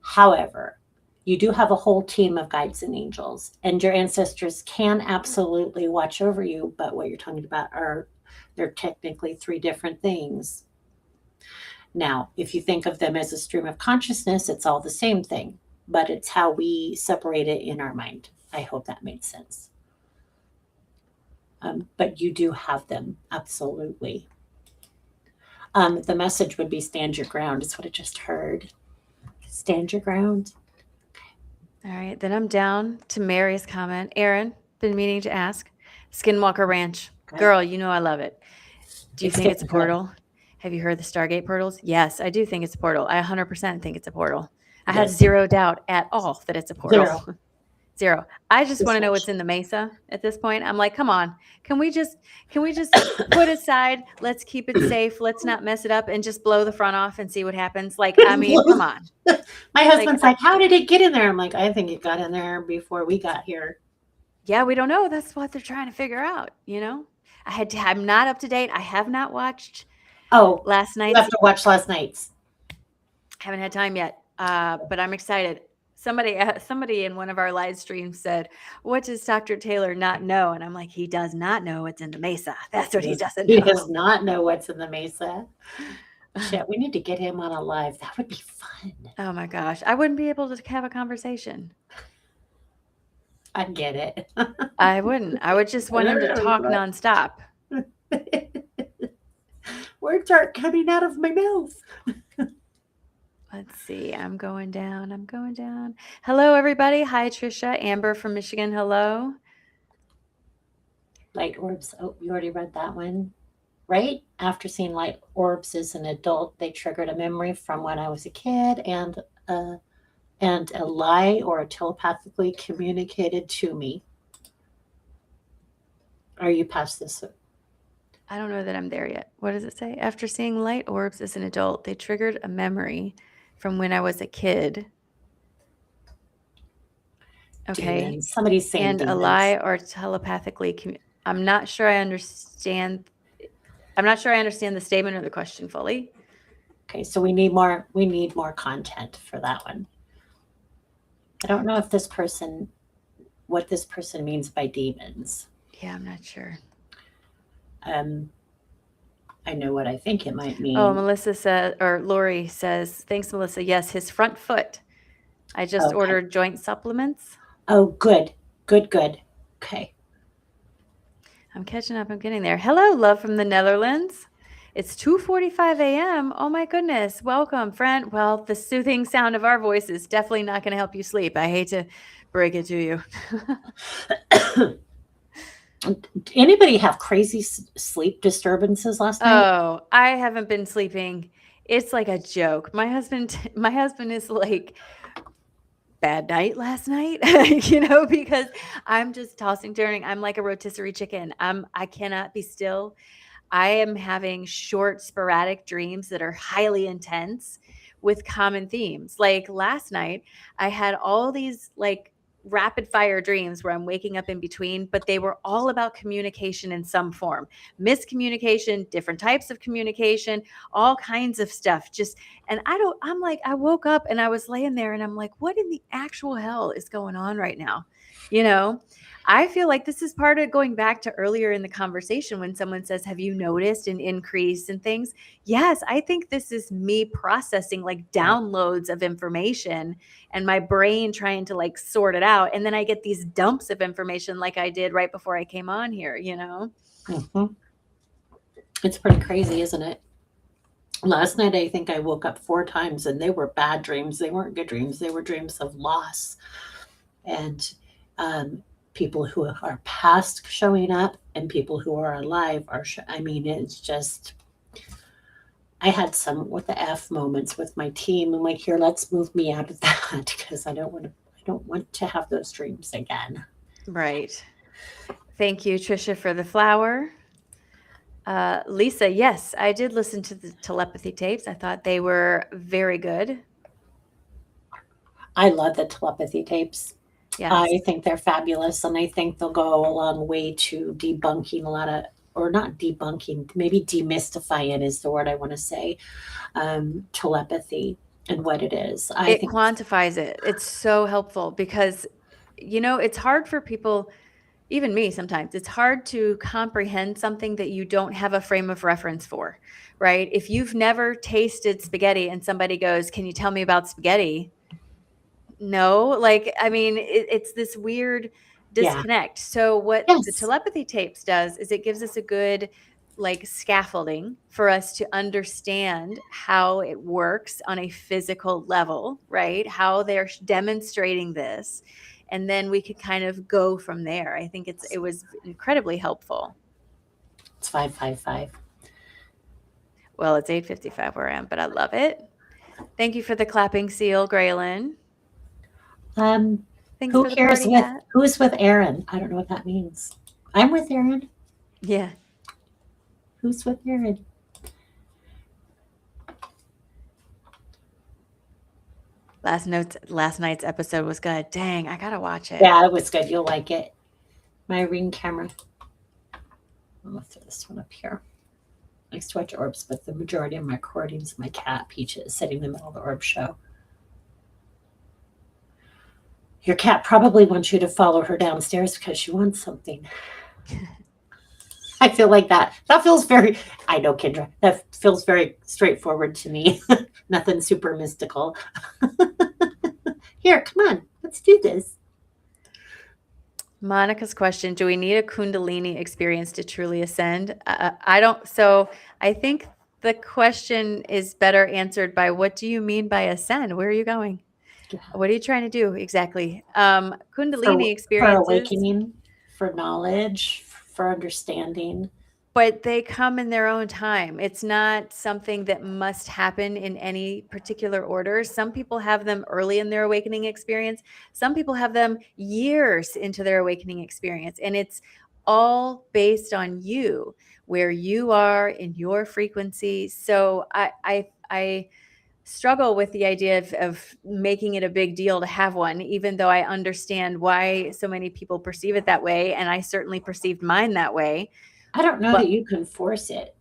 However, you do have a whole team of guides and angels, and your ancestors can absolutely watch over you. But what you're talking about they're technically 3 different things. Now, if you think of them as a stream of consciousness, it's all the same thing, but it's how we separate it in our mind. I hope that made sense. But you do have them, absolutely. The message would be stand your ground. It's what I just heard. Stand your ground. All right, then I'm down to Mary's comment. Aaron, been meaning to ask. Skinwalker Ranch. Girl, you know I love it. Do you think it's a portal? Have you heard the Stargate portals? Yes, I do think it's a portal. I 100% think it's a portal. I have zero doubt at all that it's a portal. Zero. I just want to know what's in the mesa at this point. I'm like, come on. Can we just put aside, let's keep it safe, let's not mess it up, and just blow the front off and see what happens? Like, I mean, come on. My husband's like, how did it get in there? I'm like, I think it got in there before we got here. Yeah, we don't know. That's what they're trying to figure out, you know? I'm not up to date. I have not watched last night's. You have to watch last night's. Haven't had time yet, but I'm excited. Somebody in one of our live streams said, what does Dr. Taylor not know? And I'm like, he does not know what's in the mesa. That's what he doesn't know. He does not know what's in the mesa. Shit, we need to get him on a live. That would be fun. Oh my gosh. I wouldn't be able to have a conversation. I get it. I wouldn't. I would just want him to talk nonstop. Words aren't coming out of my mouth. Let's see. I'm going down. Hello, everybody. Hi, Trisha. Amber from Michigan. Hello. Light orbs. Oh, you already read that one, right? After seeing light orbs as an adult, they triggered a memory from when I was a kid and a lie or telepathically communicated to me. Are you past this? I don't know that I'm there yet. What does it say? After seeing light orbs as an adult, they triggered a memory from when I was a kid. Okay. Demons. Somebody's saying and demons. A lie or telepathically. I'm not sure I understand the statement or the question fully. Okay, so we need more content for that one. I don't know if this person what this person means by demons. Yeah, I'm not sure. I know what I think it might mean. Oh, Melissa says, or Lori says, thanks, Melissa. Yes, his front foot. I just Okay. ordered joint supplements. Oh, good. Okay. I'm catching up. I'm getting there. Hello, love from the Netherlands. It's 2:45 a.m. Oh my goodness. Welcome, friend. Well, the soothing sound of our voice is definitely not going to help you sleep. I hate to break it to you. Anybody have crazy sleep disturbances last night? Oh, I haven't been sleeping. It's like a joke. My husband is like, bad night last night, because I'm just tossing, turning. I'm like a rotisserie chicken. I cannot be still. I am having short, sporadic dreams that are highly intense with common themes. Like last night, I had all these like rapid fire dreams where I'm waking up in between, but they were all about communication in some form, miscommunication, different types of communication, all kinds of stuff. I woke up and I was laying there and I'm like, what in the actual hell is going on right now? I feel like this is part of going back to earlier in the conversation when someone says, have you noticed an increase in things? Yes, I think this is me processing like downloads of information and my brain trying to like sort it out. And then I get these dumps of information like I did right before I came on here, Mm-hmm. It's pretty crazy, isn't it? Last night, I think I woke up 4 times and they were bad dreams. They weren't good dreams. They were dreams of loss. And people who are past showing up and people who are alive are, it's just, I had some with the F moments with my team. I'm like, here, let's move me out of that because I don't want to have those dreams again. Right. Thank you, Trisha, for the flower. Lisa, yes, I did listen to the telepathy tapes. I thought they were very good. I love the telepathy tapes. Yes. I think they're fabulous, and I think they'll go a long way to debunking a lot of, or not debunking, maybe demystifying is the word I want to say, telepathy and what it is. It quantifies it. It's so helpful because, it's hard for people, even me sometimes, it's hard to comprehend something that you don't have a frame of reference for, right? If you've never tasted spaghetti and somebody goes, can you tell me about spaghetti? No, it's this weird disconnect. Yeah. So what the telepathy tapes does is it gives us a good scaffolding for us to understand how it works on a physical level, right? How they're demonstrating this. And then we could kind of go from there. I think it was incredibly helpful. It's 5:55. Well, it's 8:55 where I am, but I love it. Thank you for the clapping seal, Graylin. Who's with Aaron? I don't know what that means. I'm with Aaron. Yeah. Who's with Aaron? Last night's episode was good. Dang, I gotta watch it. Yeah, it was good. You'll like it. My Ring camera. I'm gonna throw this one up here. I likes to watch orbs, but the majority of my recordings, my cat Peaches sitting in the middle of the orb show. Your cat probably wants you to follow her downstairs because she wants something. I feel like that. That feels very, I know, Kendra, that feels very straightforward to me. Nothing super mystical. Here, come on, let's do this. Monica's question, do we need a Kundalini experience to truly ascend? I don't. So I think the question is better answered by what do you mean by ascend? Where are you going? What are you trying to do exactly? Kundalini experiences. For awakening, for knowledge, for understanding. But they come in their own time. It's not something that must happen in any particular order. Some people have them early in their awakening experience. Some people have them years into their awakening experience. And it's all based on you, where you are in your frequency. So I struggle with the idea of making it a big deal to have one, even though I understand why so many people perceive it that way. And I certainly perceived mine that way. I don't know that you can force it.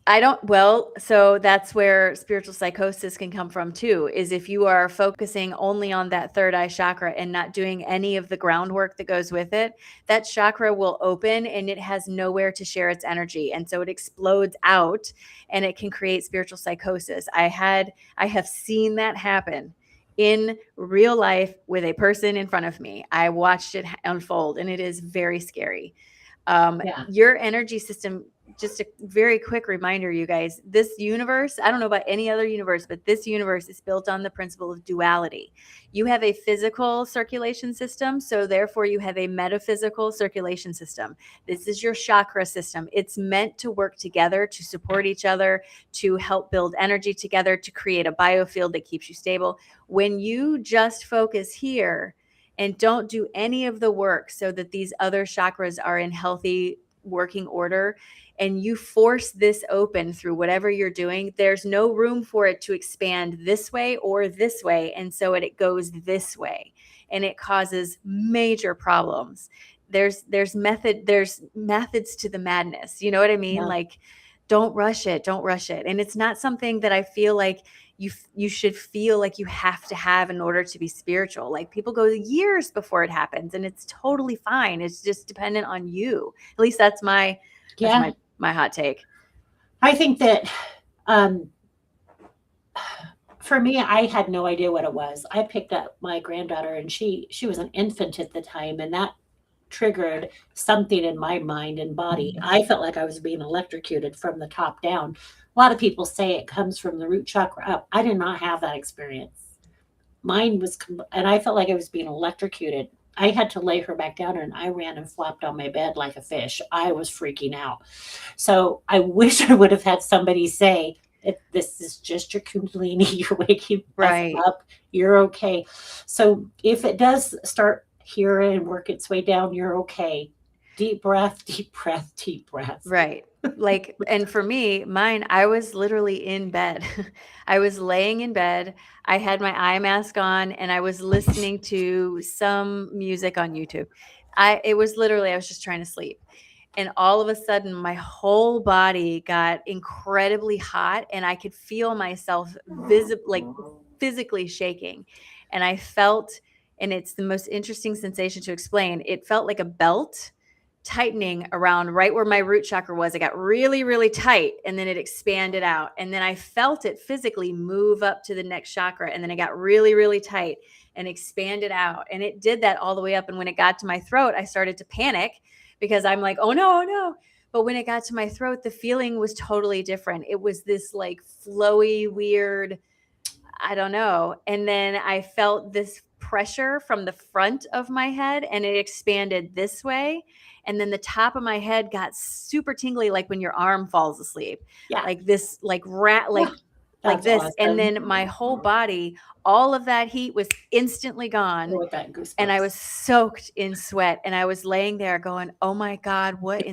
So that's where spiritual psychosis can come from too, is if you are focusing only on that third eye chakra and not doing any of the groundwork that goes with it, that chakra will open and it has nowhere to share its energy. And so it explodes out and it can create spiritual psychosis. I have seen that happen in real life with a person in front of me. I watched it unfold and it is very scary. Yeah. Your energy system, just a very quick reminder, you guys, this universe, I don't know about any other universe, but this universe is built on the principle of duality. You have a physical circulation system, so therefore you have a metaphysical circulation system. This is your chakra system. It's meant to work together, to support each other, to help build energy together, to create a biofield that keeps you stable. When you just focus here and don't do any of the work so that these other chakras are in healthy working order, and you force this open through whatever you're doing, there's no room for it to expand this way or this way. And so it goes this way and it causes major problems. There's methods to the madness. You know what I mean? Yeah. Like, don't rush it. Don't rush it. And it's not something that I feel like you should feel like you have to have in order to be spiritual. Like, people go years before it happens and it's totally fine. It's just dependent on you. At least that's my hot take. I think that for me, I had no idea what it was. I picked up my granddaughter and she was an infant at the time, and that triggered something in my mind and body. I felt like I was being electrocuted from the top down. A lot of people say it comes from the root chakra up. I did not have that experience. Mine was, and I felt like I was being electrocuted. I had to lay her back down and I ran and flopped on my bed like a fish. I was freaking out. So I wish I would have had somebody say, if this is just your Kundalini, you're waking Right. up, you're okay. So if it does start here and work its way down, you're okay. Deep breath, deep breath, deep breath. Right. Like, and for me, mine, I was literally in bed. I was laying in bed. I had my eye mask on and I was listening to some music on YouTube. It was literally, I was just trying to sleep. And all of a sudden, my whole body got incredibly hot and I could feel myself like physically shaking. And I felt, and it's the most interesting sensation to explain, it felt like a belt tightening around right where my root chakra was. It got really, really tight and then it expanded out. And then I felt it physically move up to the next chakra. And then it got really, really tight and expanded out. And it did that all the way up. And when it got to my throat, I started to panic because I'm like, oh no, oh no. But when it got to my throat, the feeling was totally different. It was this like flowy, weird, I don't know. And then I felt this pressure from the front of my head and it expanded this way. And then the top of my head got super tingly, like when your arm falls asleep. Yeah. Like this, like rat, like That's this. awesome. And then my whole body, all of that heat was instantly gone. Oh, I got goosebumps. And I was soaked in sweat and I was laying there going, oh my God, what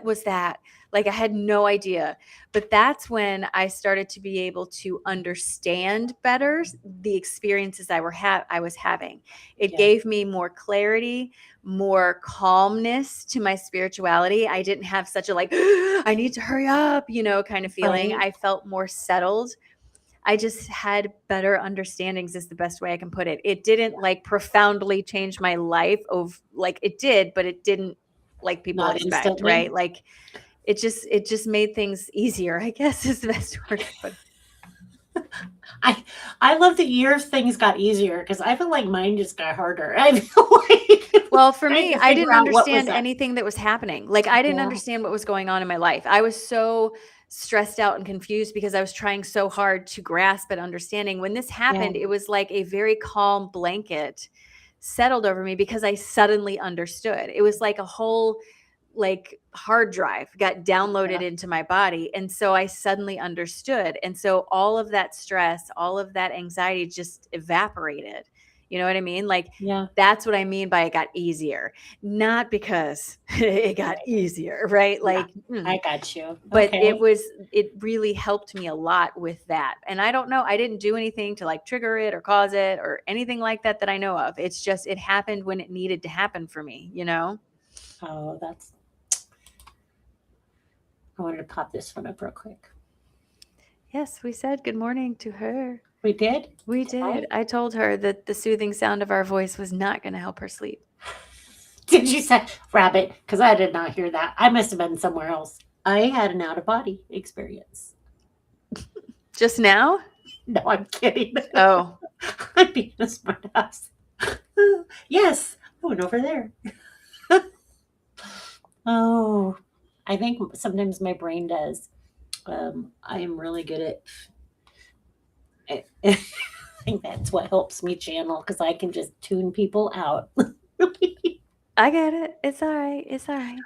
was that? Like, I had no idea. But that's when I started to be able to understand better the experiences I was having. It gave me more clarity, more calmness to my spirituality. I didn't have such a like, I need to hurry up, kind of feeling. Right. I felt more settled. I just had better understandings is the best way I can put it. It didn't like profoundly change my life like it did, but it didn't like people Not expect, instantly. right? Like it just made things easier, I guess is the best word to put it. I love that your things got easier because I feel like mine just got harder. I feel like, well, for me, I didn't understand that. anything that was happening. Like, I didn't understand what was going on in my life. I was so stressed out and confused because I was trying so hard to grasp at understanding. When this happened, it was like a very calm blanket settled over me because I suddenly understood. It was like a whole like hard drive got downloaded into my body. And so I suddenly understood. And so all of that stress, all of that anxiety just evaporated. You know what I mean? Like, that's what I mean by it got easier, not because it got easier, right? Like, I got you. But it really helped me a lot with that. And I don't know, I didn't do anything to like trigger it or cause it or anything like that I know of. It's just, it happened when it needed to happen for me, Oh, that's, I wanted to pop this one up real quick. Yes, we said good morning to her. We did? We Did I? did. I told her that the soothing sound of our voice was not going to help her sleep. Did you say rabbit? Because I did not hear that. I must have been somewhere else. I had an out of body experience. Just now? No, I'm kidding. Oh, I'm being a smart ass. Yes, I went over there. Oh, I think sometimes my brain does. I am really good at. I think that's what helps me channel because I can just tune people out. I get it. It's all right. It's all right.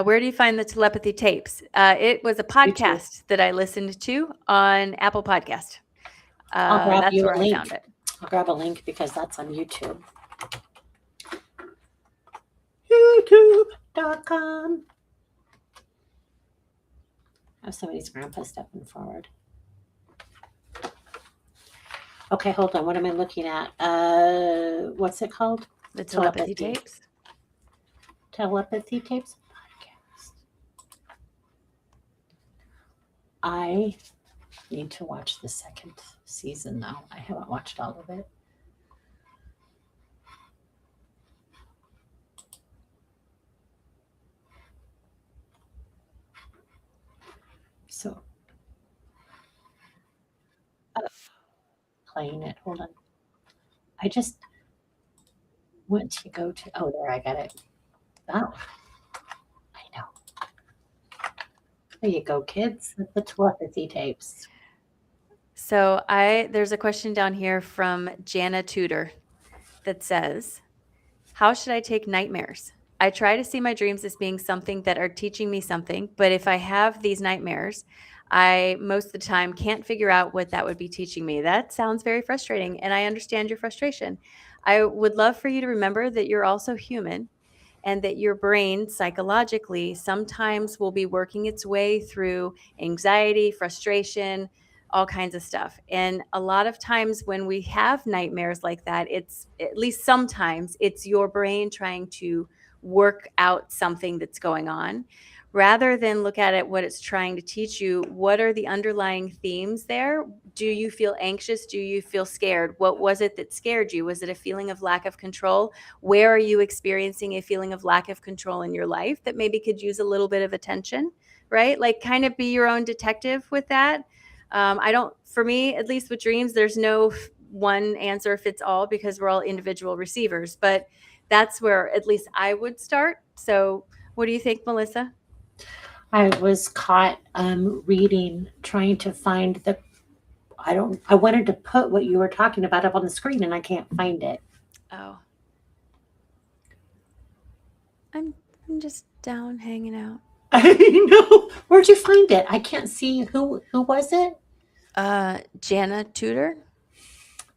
Where do you find the telepathy tapes? It was a podcast that I listened to on Apple Podcast. I'll grab That's you where a I link. found it. I'll grab a link because that's on YouTube. YouTube.com. I have somebody's grandpa stepping forward. Okay, hold on. What am I looking at? What's it called? The telepathy Telepathy. tapes. Telepathy tapes podcast. I need to watch the second season though. I haven't watched all of it. So playing it. Hold on. I just went to go to. Oh, there I got it. Oh, I know. There you go, kids. The telepathy tapes. So there's a question down here from Jana Tudor that says, how should I take nightmares? I try to see my dreams as being something that are teaching me something, but if I have these nightmares, I most of the time can't figure out what that would be teaching me. That sounds very frustrating, and I understand your frustration. I would love for you to remember that you're also human and that your brain psychologically sometimes will be working its way through anxiety, frustration, all kinds of stuff. And a lot of times when we have nightmares like that, it's at least sometimes it's your brain trying to work out something that's going on rather than look at it what it's trying to teach you. What are the underlying themes there? Do you feel anxious? Do you feel scared? What was it that scared you? Was it a feeling of lack of control? Where are you experiencing a feeling of lack of control in your life that maybe could use a little bit of attention, right? Like kind of be your own detective with that. For me, at least with dreams, there's no one answer fits all because we're all individual receivers, but that's where at least I would start. So what do you think, Melissa? I was caught reading, trying to find the. I wanted to put what you were talking about up on the screen, and I can't find it. Oh, I'm just down hanging out. I know. Where'd you find it? I can't see who was it. Jana Tudor.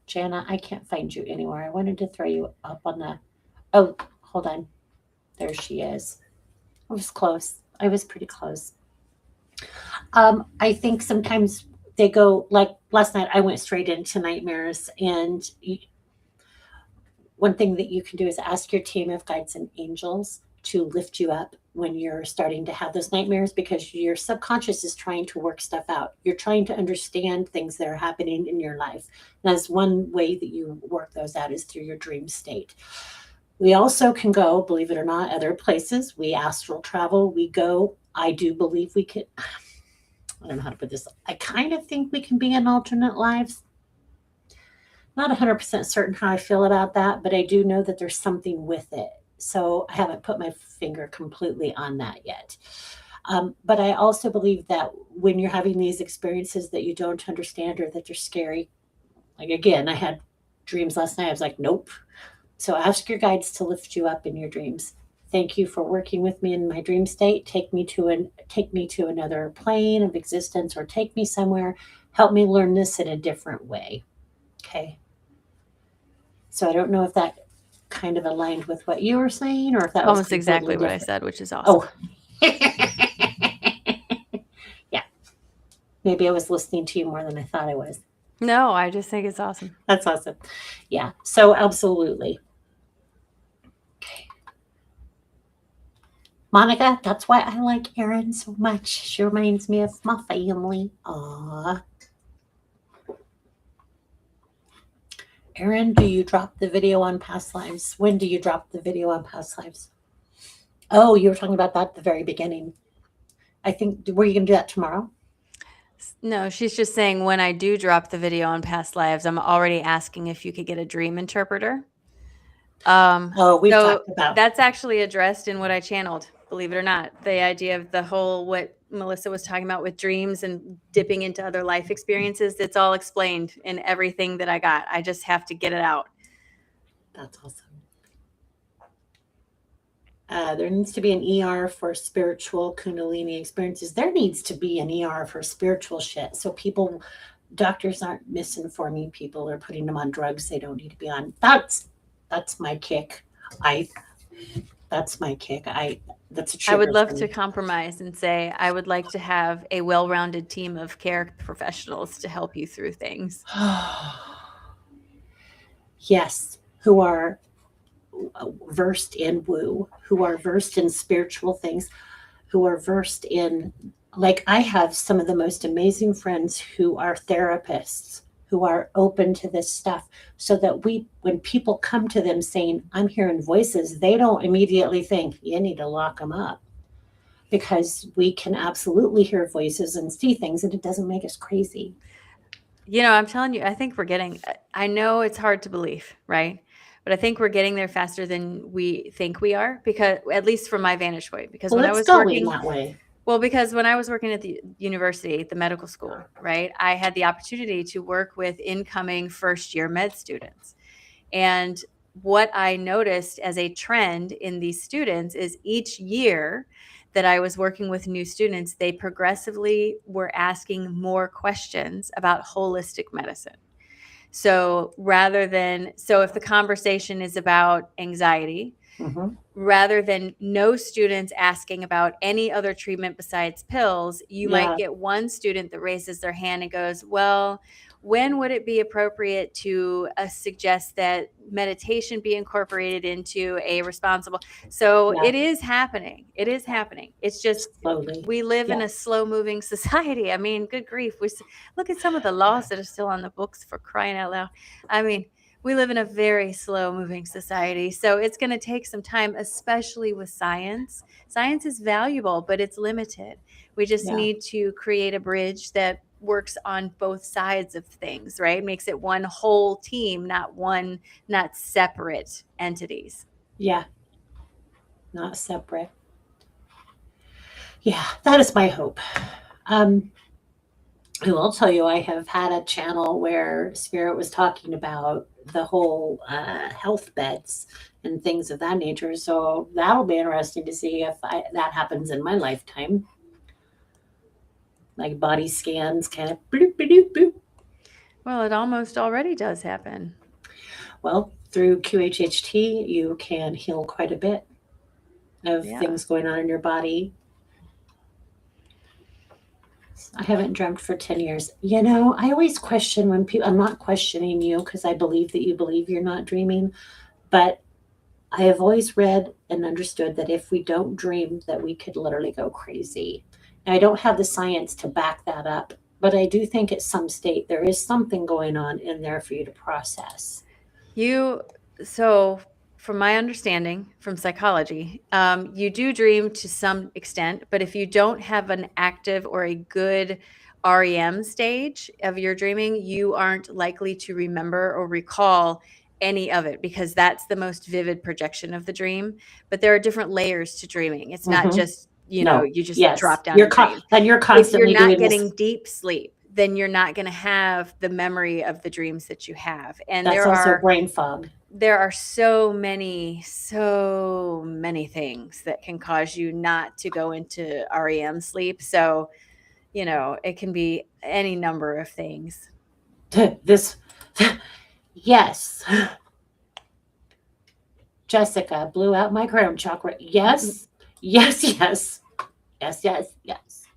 Jana, I can't find you anywhere. I wanted to throw you up on the. Oh, hold on. There she is. I was close. I was pretty close. I think sometimes they go like last night. I went straight into nightmares, and one thing that you can do is ask your team of guides and angels to lift you up when you're starting to have those nightmares because your subconscious is trying to work stuff out. You're trying to understand things that are happening in your life. And that's one way that you work those out is through your dream state. We also can go, believe it or not, other places. We astral travel. We go. I do believe we could. I don't know how to put this. I kind of think we can be in alternate lives. Not 100% certain how I feel about that, but I do know that there's something with it. So I haven't put my finger completely on that yet. But I also believe that when you're having these experiences that you don't understand or that they're scary, like again, I had dreams last night. I was like, nope. So ask your guides to lift you up in your dreams. Thank you for working with me in my dream state. Take me to another plane of existence or take me somewhere. Help me learn this in a different way. Okay. So I don't know if that kind of aligned with what you were saying or if that was Almost exactly what I different. said, which is awesome. Oh. Yeah. Maybe I was listening to you more than I thought I was. No, I just think it's awesome. That's awesome. Yeah. So absolutely. Okay. Monica, that's why I like Erin so much. She reminds me of my family. Aw. Erin, do you drop the video on past lives? When do you drop the video on past lives? Oh, you were talking about that at the very beginning. I think, were you going to do that tomorrow? No, she's just saying when I do drop the video on past lives, I'm already asking if you could get a dream interpreter. Oh, we've So talked about that's actually addressed in what I channeled, believe it or not. The idea of the whole, what Melissa was talking about with dreams and dipping into other life experiences, it's all explained in everything that I got. I just have to get it out. That's awesome. There needs to be an ER for spiritual Kundalini experiences. There needs to be an ER for spiritual shit. So doctors aren't misinforming people or putting them on drugs they don't need to be on. That's my kick. That's my kick. That's a trigger I would love for to me. compromise and say I would like to have a well-rounded team of care professionals to help you through things. Yes, who are versed in woo, who are versed in spiritual things, who are versed in, like, I have some of the most amazing friends who are therapists who are open to this stuff, so that when people come to them saying, I'm hearing voices, they don't immediately think you need to lock them up, because we can absolutely hear voices and see things, and it doesn't make us crazy. You know, I'm telling you, I think I know it's hard to believe, right? But I think we're getting there faster than we think we are, because at least from my vantage point, because Well, when I it's was going working, that way. well, because when I was working at the university, the medical school, right, I had the opportunity to work with incoming first-year med students. And what I noticed as a trend in these students is each year that I was working with new students, they progressively were asking more questions about holistic medicine. So if the conversation is about anxiety, Mhm. rather than no students asking about any other treatment besides pills, you might Yeah. get one student that raises their hand and goes, well, when would it be appropriate to suggest that meditation be incorporated into a responsible? So Yeah. it is happening. It is happening. It's just Slowly. we live in Yeah. a slow moving society. I mean, good grief. Look at some of the laws that are still on the books, for crying out loud. I mean, we live in a very slow moving society. So it's going to take some time, especially with science. Science is valuable, but it's limited. We just Yeah. need to create a bridge that works on both sides of things, right? Makes it one whole team, not separate entities. Yeah. Not separate. Yeah, that is my hope. Um, I will tell you, I have had a channel where Spirit was talking about the whole health beds and things of that nature. So that'll be interesting to see if that happens in my lifetime. Like body scans, kind of boop, boop, boop. Well, it almost already does happen. Well, through QHHT, you can heal quite a bit of Yeah. things going on in your body. I haven't dreamt for 10 years. You know, I always question when people, I'm not questioning you because I believe that you believe you're not dreaming, but I have always read and understood that if we don't dream, that we could literally go crazy. Now, I don't have the science to back that up, but I do think at some state there is something going on in there for you to process. So from my understanding from psychology, you do dream to some extent, but if you don't have an active or a good REM stage of your dreaming, you aren't likely to remember or recall any of it, because that's the most vivid projection of the dream. But there are different layers to dreaming. It's not Mhm. just, No, you just yes, drop down and dream. and you're If you're constantly not doing getting this. deep sleep, then you're not going to have the memory of the dreams that you have. And That's also brain fog. there are so many things that can cause you not to go into REM sleep. So, it can be any number of things. This, yes. Jessica blew out my crown chakra. Yes, yes, yes, yes, yes, yes.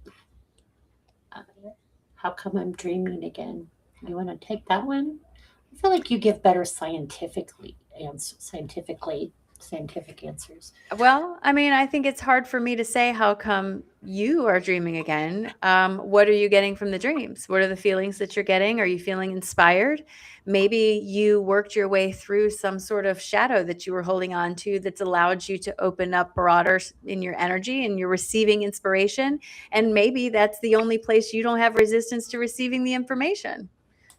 How come I'm dreaming again? You want to take that one? I feel like you give better scientifically. scientific answers. Well, I mean, I think it's hard for me to say how come you are dreaming again. What are you getting from the dreams? What are the feelings that you're getting? Are you feeling inspired? Maybe you worked your way through some sort of shadow that you were holding on to that's allowed you to open up broader in your energy and you're receiving inspiration. And maybe that's the only place you don't have resistance to receiving the information.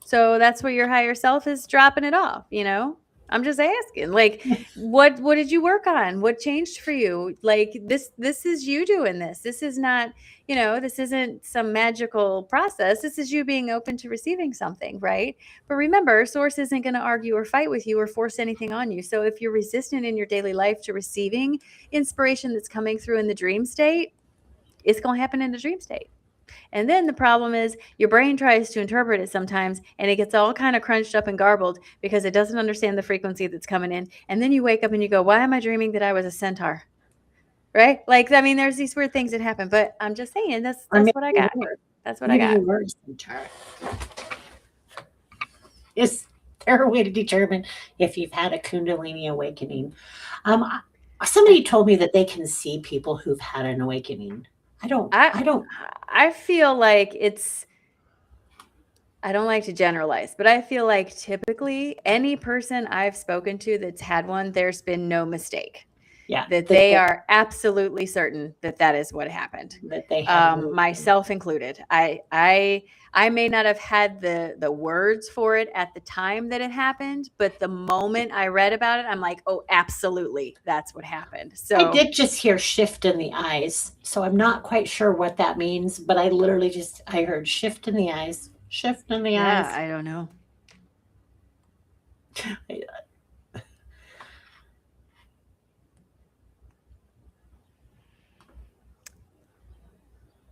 So that's where your higher self is dropping it off, you know? I'm just asking, like, what did you work on? What changed for you? Like this is you doing this. This is not, this isn't some magical process. This is you being open to receiving something, right? But remember, source isn't going to argue or fight with you or force anything on you. So if you're resistant in your daily life to receiving inspiration that's coming through in the dream state, it's going to happen in the dream state. And then the problem is your brain tries to interpret it sometimes and it gets all kind of crunched up and garbled because it doesn't understand the frequency that's coming in. And then you wake up and you go, why am I dreaming that I was a centaur? Right? Like, I mean, there's these weird things that happen, but I'm just saying that's what I got. That's what I got. Is there a way to determine if you've had a Kundalini awakening? Somebody told me that they can see people who've had an awakening. I feel like I don't like to generalize, but I feel like typically any person I've spoken to that's had one, there's been no mistake. Yeah. That they are absolutely certain that is what happened. That they myself included. I may not have had the words for it at the time that it happened, but the moment I read about it, I'm like, oh, absolutely, that's what happened. So I did just hear shift in the eyes, so I'm not quite sure what that means, but I literally I heard shift in the eyes, shift in the eyes. I don't know.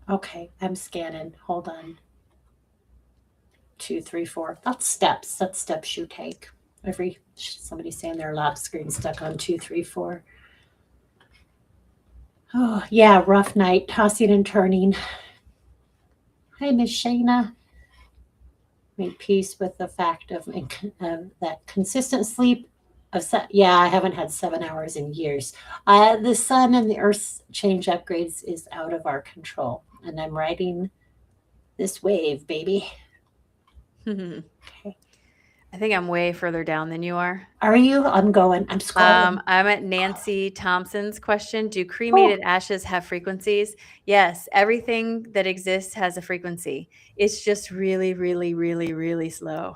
Okay, I'm scanning. Hold on. 2, 3, 4. That's steps. That's steps you take. Somebody's saying their lap screen stuck on 2, 3, 4. Oh, yeah, rough night, tossing and turning. Hi, Miss Shayna. Made peace with the fact of that consistent sleep. I haven't had 7 hours in years. The sun and the earth's change upgrades is out of our control, and I'm riding this wave, baby. Okay. I think I'm way further down than you are. Are you? I'm scrolling. I'm at Nancy Thompson's question. Do cremated ashes have frequencies? Yes. Everything that exists has a frequency. It's just really, really, really, really slow.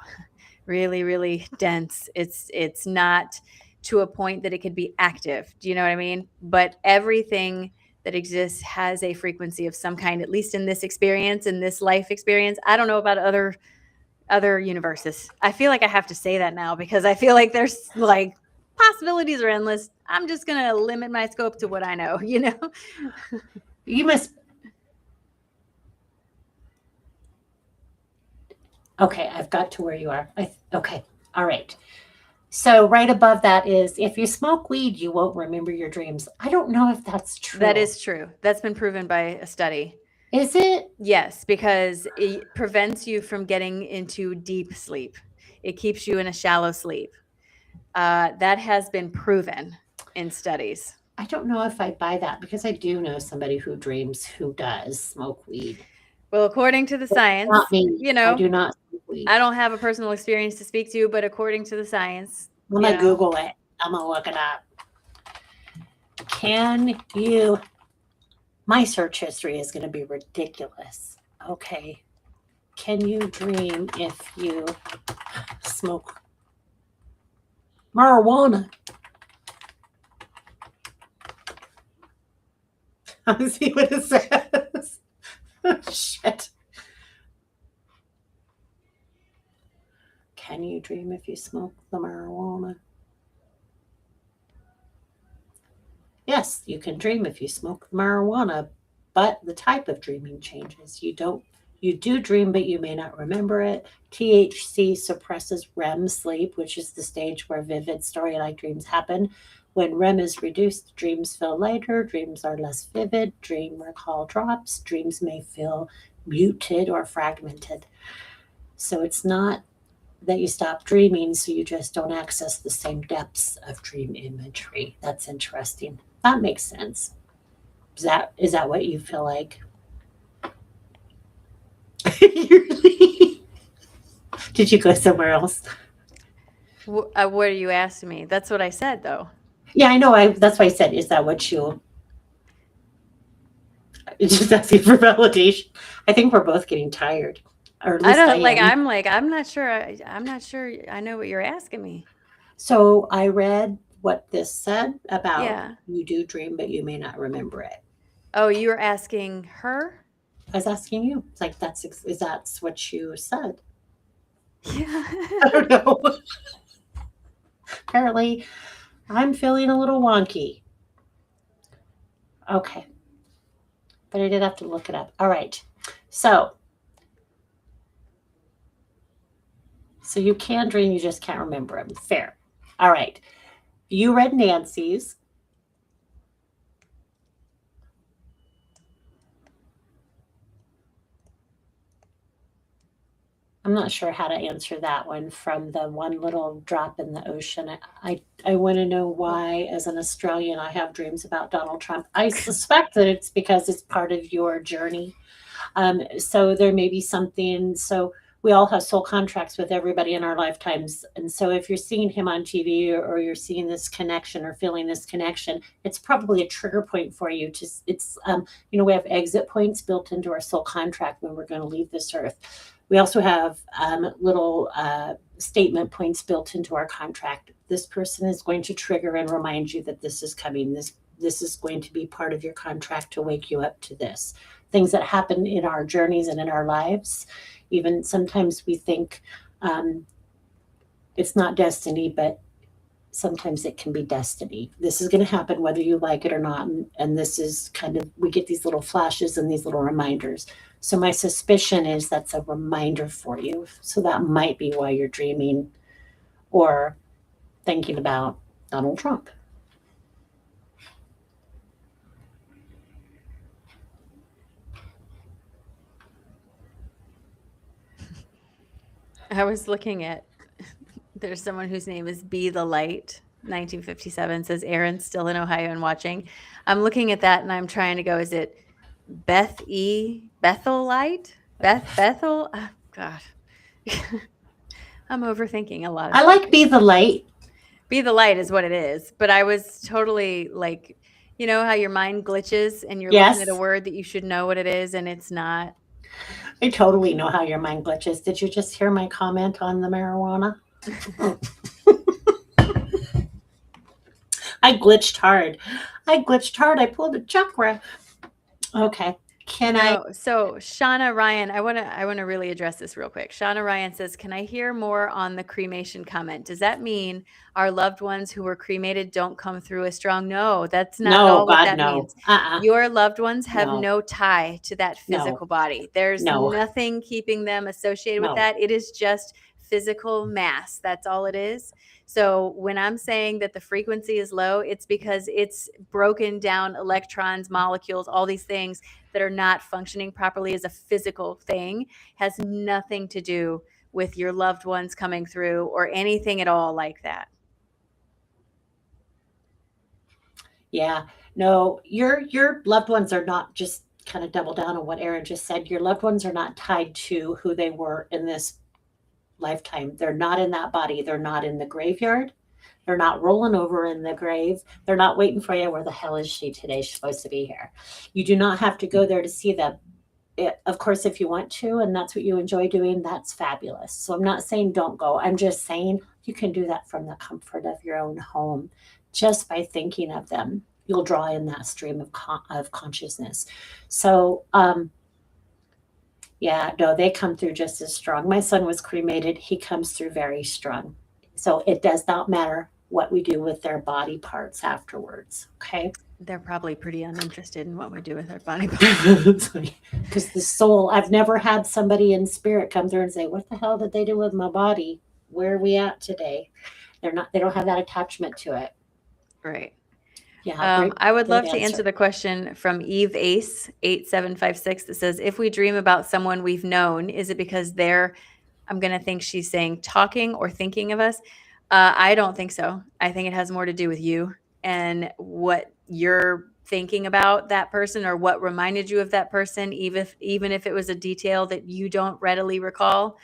Really, really dense. It's not to a point that it could be active. Do you know what I mean? But everything that exists has a frequency of some kind, at least in this experience, in this life experience. I don't know about other universes. I feel like I have to say that now because I feel like there's like possibilities are endless. I'm just going to limit my scope to what I know, You must. Okay, I've got to where you are. Okay, all right. So right above that is, if you smoke weed, you won't remember your dreams. I don't know if that's true. That is true. That's been proven by a study. Is it? Yes, because it prevents you from getting into deep sleep. It keeps you in a shallow sleep. That has been proven in studies. I don't know if I buy that because I do know somebody who dreams who does smoke weed. Well, according to the science, not me. I do not smoke weed. I don't have a personal experience to speak to, but according to the science, I'm going to Google it. I'm going to look it up. My search history is going to be ridiculous. Okay. Can you dream if you smoke marijuana? Let's see what it says. Shit. Can you dream if you smoke the marijuana? Yes, you can dream if you smoke marijuana, but the type of dreaming changes. You do dream, but you may not remember it. THC suppresses REM sleep, which is the stage where vivid story-like dreams happen. When REM is reduced, dreams feel lighter, dreams are less vivid, dream recall drops, dreams may feel muted or fragmented. So it's not that you stop dreaming, so you just don't access the same depths of dream imagery. That's interesting. That makes sense. Is that what you feel like? Did you go somewhere else? What are you asking me? That's what I said, though. Yeah, I know. That's why I said, is that what you? Just asking for validation. I think we're both getting tired, or at I least I don't like. am. I'm not sure. I'm not sure. I know what you're asking me. So I read what this said about Yeah. you do dream, but you may not remember it. Oh, you were asking her? I was asking you, it's like is that what you said? Yeah. I don't know. Apparently, I'm feeling a little wonky. Okay, but I did have to look it up. All right, so you can dream, you just can't remember them. Fair. All right, you read Nancy's. I'm not sure how to answer that one from the one little drop in the ocean. I want to know why, as an Australian, I have dreams about Donald Trump. I suspect that it's because it's part of your journey. So there may be something. So we all have soul contracts with everybody in our lifetimes. And so if you're seeing him on TV, or you're seeing this connection or feeling this connection, it's probably a trigger point for you. We have exit points built into our soul contract when we're going to leave this earth. We also have little statement points built into our contract. This person is going to trigger and remind you that this is coming. This is going to be part of your contract to wake you up to this. Things that happen in our journeys and in our lives. Even sometimes we think it's not destiny, but sometimes it can be destiny. This is going to happen whether you like it or not. And this is we get these little flashes and these little reminders. So my suspicion is that's a reminder for you. So that might be why you're dreaming or thinking about Donald Trump. I was looking at, there's someone whose name is Be the Light, 1957, says Aaron's still in Ohio and watching. I'm looking at that and I'm trying to go, is it Bethel Light? Bethel? Oh, God. I'm overthinking a lot of I like Be the Light. Be the Light is what it is. But I was totally like, you know how your mind glitches and you're looking at a word that you should know what it is and it's not? I totally know how your mind glitches. Did you just hear my comment on the marijuana? I glitched hard. I pulled a chakra. Okay. So Shauna Ryan, I want to really address this real quick. Shauna Ryan says, can I hear more on the cremation comment? Does that mean our loved ones who were cremated don't come through as strong? No, that's not all what that means. Your loved ones have no tie to that physical body. There's nothing keeping them associated with that. It is just physical mass. That's all it is. So when I'm saying that the frequency is low, it's because it's broken down electrons, molecules, all these things that are not functioning properly as a physical thing. Has nothing to do with your loved ones coming through or anything at all like that. Yeah, no, your loved ones are not, just kind of double down on what Aaron just said. Your loved ones are not tied to who they were in this lifetime. They're not in that body. They're not in the graveyard. They're not rolling over in the grave. They're not waiting for you. Where the hell is she today? She's supposed to be here. You do not have to go there to see them. Of course, if you want to, and that's what you enjoy doing, that's fabulous. So I'm not saying don't go. I'm just saying you can do that from the comfort of your own home. Just by thinking of them, you'll draw in that stream of consciousness. So, yeah, no, they come through just as strong. My son was cremated. He comes through very strong. So it does not matter what we do with their body parts afterwards. Okay. They're probably pretty uninterested in what we do with our body parts. Because the soul, I've never had somebody in spirit come through and say, what the hell did they do with my body? Where are we at today? They don't have that attachment to it. Right. Yeah. I would love to answer the question from Eve Ace 8756 that says, if we dream about someone we've known, is it because they're I'm going to think she's saying talking or thinking of us. I don't think so. I think it has more to do with you and what you're thinking about that person or what reminded you of that person, even if it was a detail that you don't readily recall.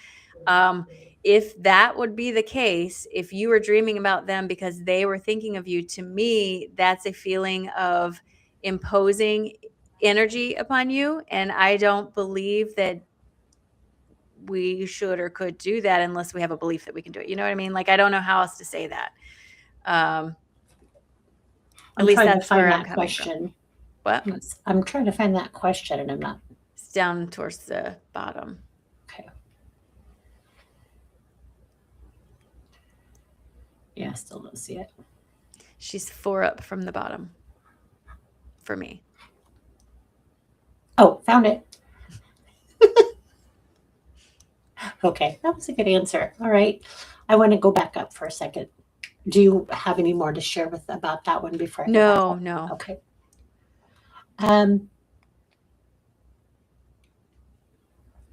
If that would be the case, if you were dreaming about them because they were thinking of you, to me, that's a feeling of imposing energy upon you. And I don't believe that we should or could do that unless we have a belief that we can do it. You know what I mean? Like, I don't know how else to say that. At I'm least trying to that's where find I'm that coming from. question. What? I'm trying to find that question and I'm not. It's down towards the bottom. Okay. Yeah, I still don't see it. She's 4 up from the bottom for me. Oh, found it. Okay, that was a good answer. All right. I want to go back up for a second. Do you have any more to share with about that one before I go back up? No. Okay.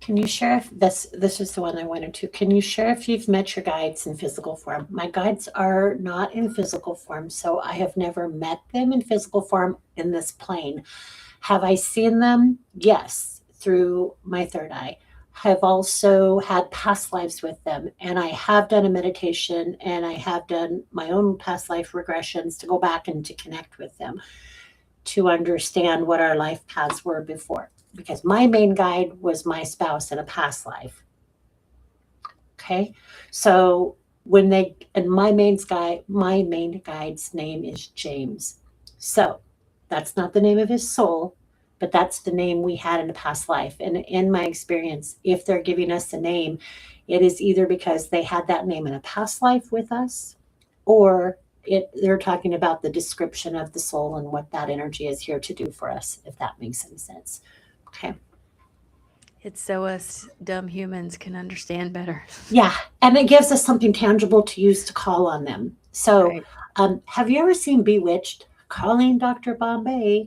Can you share if this is the one I wanted to? Can you share if you've met your guides in physical form? My guides are not in physical form, so I have never met them in physical form in this plane. Have I seen them? Yes, through my third eye. I've also had past lives with them, and I have done a meditation and I have done my own past life regressions to go back and to connect with them to understand what our life paths were before. Because my main guide was my spouse in a past life. Okay, so when they and my main guide's name is James. So that's not the name of his soul, but that's the name we had in a past life. And in my experience, if they're giving us a name, it is either because they had that name in a past life with us, or they're talking about the description of the soul and what that energy is here to do for us, if that makes any sense. Okay. It's so us dumb humans can understand better. Yeah, and it gives us something tangible to use to call on them. So, Right. have you ever seen Bewitched? Calling Dr. Bombay,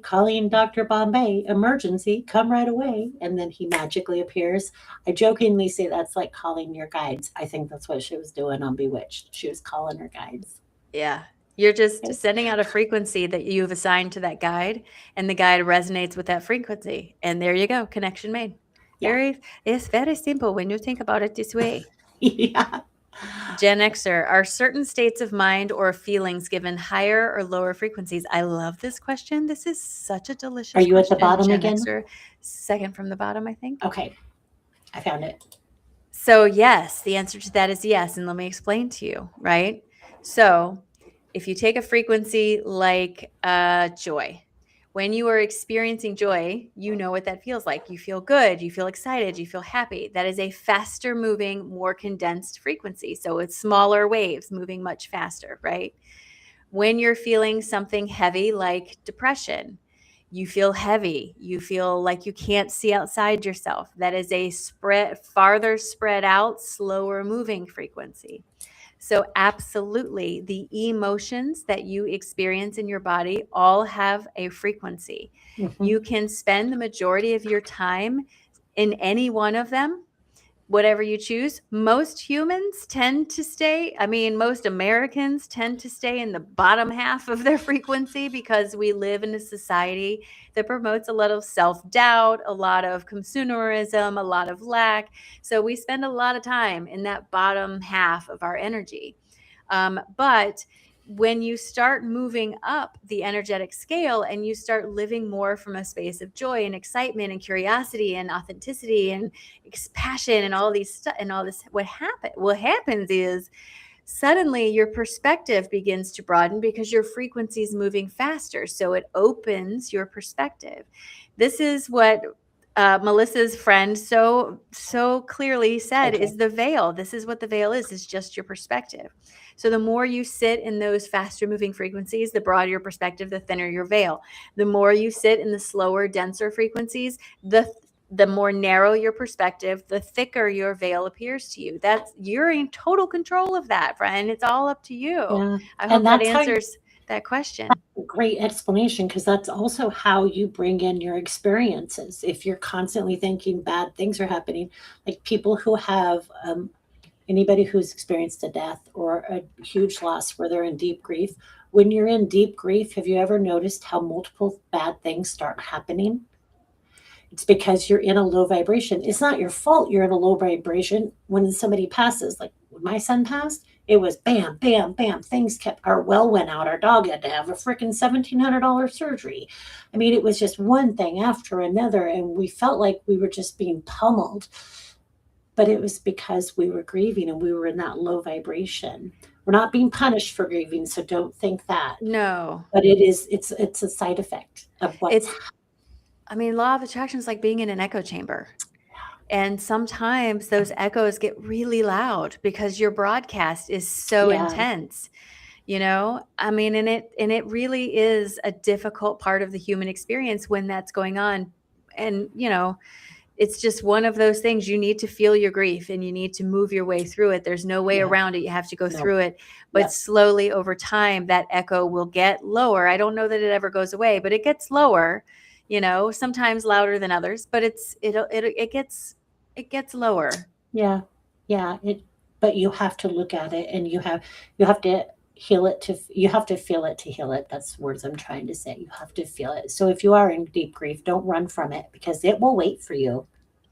emergency, come right away. And then he magically appears. I jokingly say that's like calling your guides. I think that's what she was doing on Bewitched. She was calling her guides. Yeah. You're just Okay. sending out a frequency that you've assigned to that guide, and the guide resonates with that frequency. And there you go, connection made. Yeah. It's very simple when you think about it this way. Yeah. Gen Xer, are certain states of mind or feelings given higher or lower frequencies? I love this question. This is such a delicious Are you at the question, bottom Gen again? Xer. Second from the bottom, I think. Okay. I found it. So yes, the answer to that is yes. And let me explain to you, right? So if you take a frequency like joy, when you are experiencing joy, you know what that feels like. You feel good, you feel excited, you feel happy. That is a faster moving, more condensed frequency. So it's smaller waves moving much faster, right? When you're feeling something heavy like depression, you feel heavy, you feel like you can't see outside yourself. That is a farther spread out, slower moving frequency. So absolutely, the emotions that you experience in your body all have a frequency. Mhm. You can spend the majority of your time in any one of them, whatever you choose. Most humans tend to most Americans tend to stay in the bottom half of their frequency because we live in a society that promotes a lot of self-doubt, a lot of consumerism, a lot of lack. So we spend a lot of time in that bottom half of our energy. But when you start moving up the energetic scale and you start living more from a space of joy and excitement and curiosity and authenticity and passion and all these stuff and all this, what happens is suddenly your perspective begins to broaden because your frequency is moving faster. So it opens your perspective. This is what Melissa's friend so clearly said Okay. is the veil. This is what the veil is just your perspective. So the more you sit in those faster moving frequencies, the broader your perspective, the thinner your veil. The more you sit in the slower, denser frequencies, the more narrow your perspective, the thicker your veil appears to you. You're in total control of that, friend. It's all up to you. Yeah. I hope And that that's how answers that question. Great explanation, because that's also how you bring in your experiences. If you're constantly thinking bad things are happening, like people who have anybody who's experienced a death or a huge loss where they're in deep grief, when you're in deep grief, have you ever noticed how multiple bad things start happening? It's because you're in a low vibration. It's not your fault you're in a low vibration when somebody passes. Like when my son passed, it was bam, bam, bam. Things kept, our well went out. Our dog had to have a freaking $1,700 surgery. I mean, it was just one thing after another. And we felt like we were just being pummeled. But it was because we were grieving and we were in that low vibration. We're not being punished for grieving, so don't think that. No. But it's a side effect of what's I mean, law of attraction is like being in an echo chamber. And sometimes those echoes get really loud because your broadcast is so Yeah. intense. I mean, and it really is a difficult part of the human experience when that's going on. And, it's just one of those things. You need to feel your grief and you need to move your way through it. There's no way Yeah. around it. You have to go No. through it. But Yep. slowly over time, that echo will get lower. I don't know that it ever goes away, but it gets lower, sometimes louder than others, but it gets lower. Yeah. But you have to look at it and you have to you have to feel it to heal it. That's words I'm trying to say. You have to feel it. So if you are in deep grief, don't run from it because it will wait for you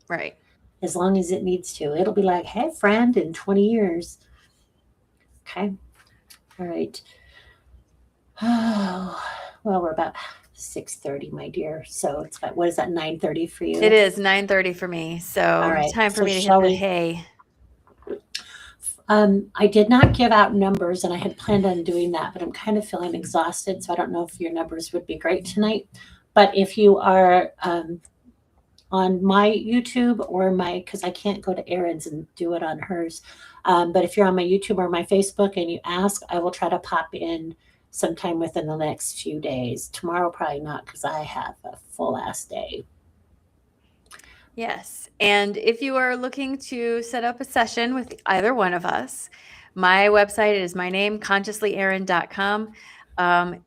Right. as long as it needs to. It'll be like, hey, friend, in 20 years. Okay. All right. Oh, well, we're about 6:30, my dear. So it's about, what is that, 9:30 for you? It is 9:30 for me. So All right. time for So me to hit shall the we- hay. I did not give out numbers, and I had planned on doing that, but I'm kind of feeling exhausted, so I don't know if your numbers would be great tonight. But if you are on my YouTube or because I can't go to Erin's and do it on hers, but if you're on my YouTube or my Facebook and you ask, I will try to pop in sometime within the next few days. Tomorrow, probably not, because I have a full ass day. Yes. And if you are looking to set up a session with either one of us, my website is my name, consciouslyerin.com.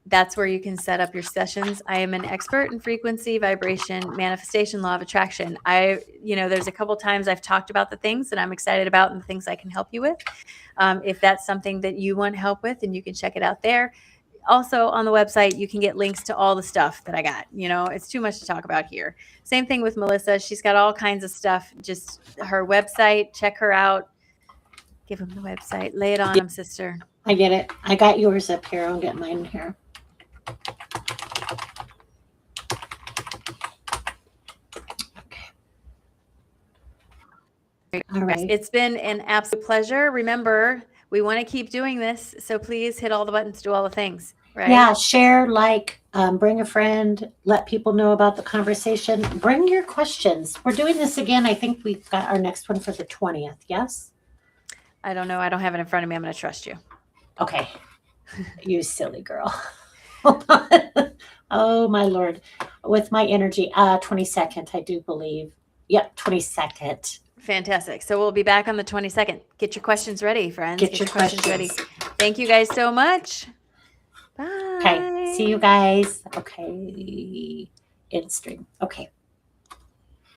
That's where you can set up your sessions. I am an expert in frequency, vibration, manifestation, law of attraction. There's a couple times I've talked about the things that I'm excited about and the things I can help you with. If that's something that you want help with, then you can check it out there. Also on the website, you can get links to all the stuff that I got. It's too much to talk about here. Same thing with Melissa. She's got all kinds of stuff. Just her website, check her out. Give them the website. Lay it on them, sister. I get it. I got yours up here. I'll get mine here. Okay. All right. It's been an absolute pleasure. Remember, we want to keep doing this. So please hit all the buttons, do all the things. Right? Yeah, share, bring a friend, let people know about the conversation. Bring your questions. We're doing this again. I think we've got our next one for the 20th. Yes? I don't know. I don't have it in front of me. I'm going to trust you. Okay. You silly girl. Hold on. Oh, my Lord. With my energy. 22nd, I do believe. Yep, 22nd. Fantastic. So we'll be back on the 22nd. Get your questions ready, friends. Get your questions ready. Thank you guys so much. Bye. Okay. See you guys. Okay. In stream. Okay.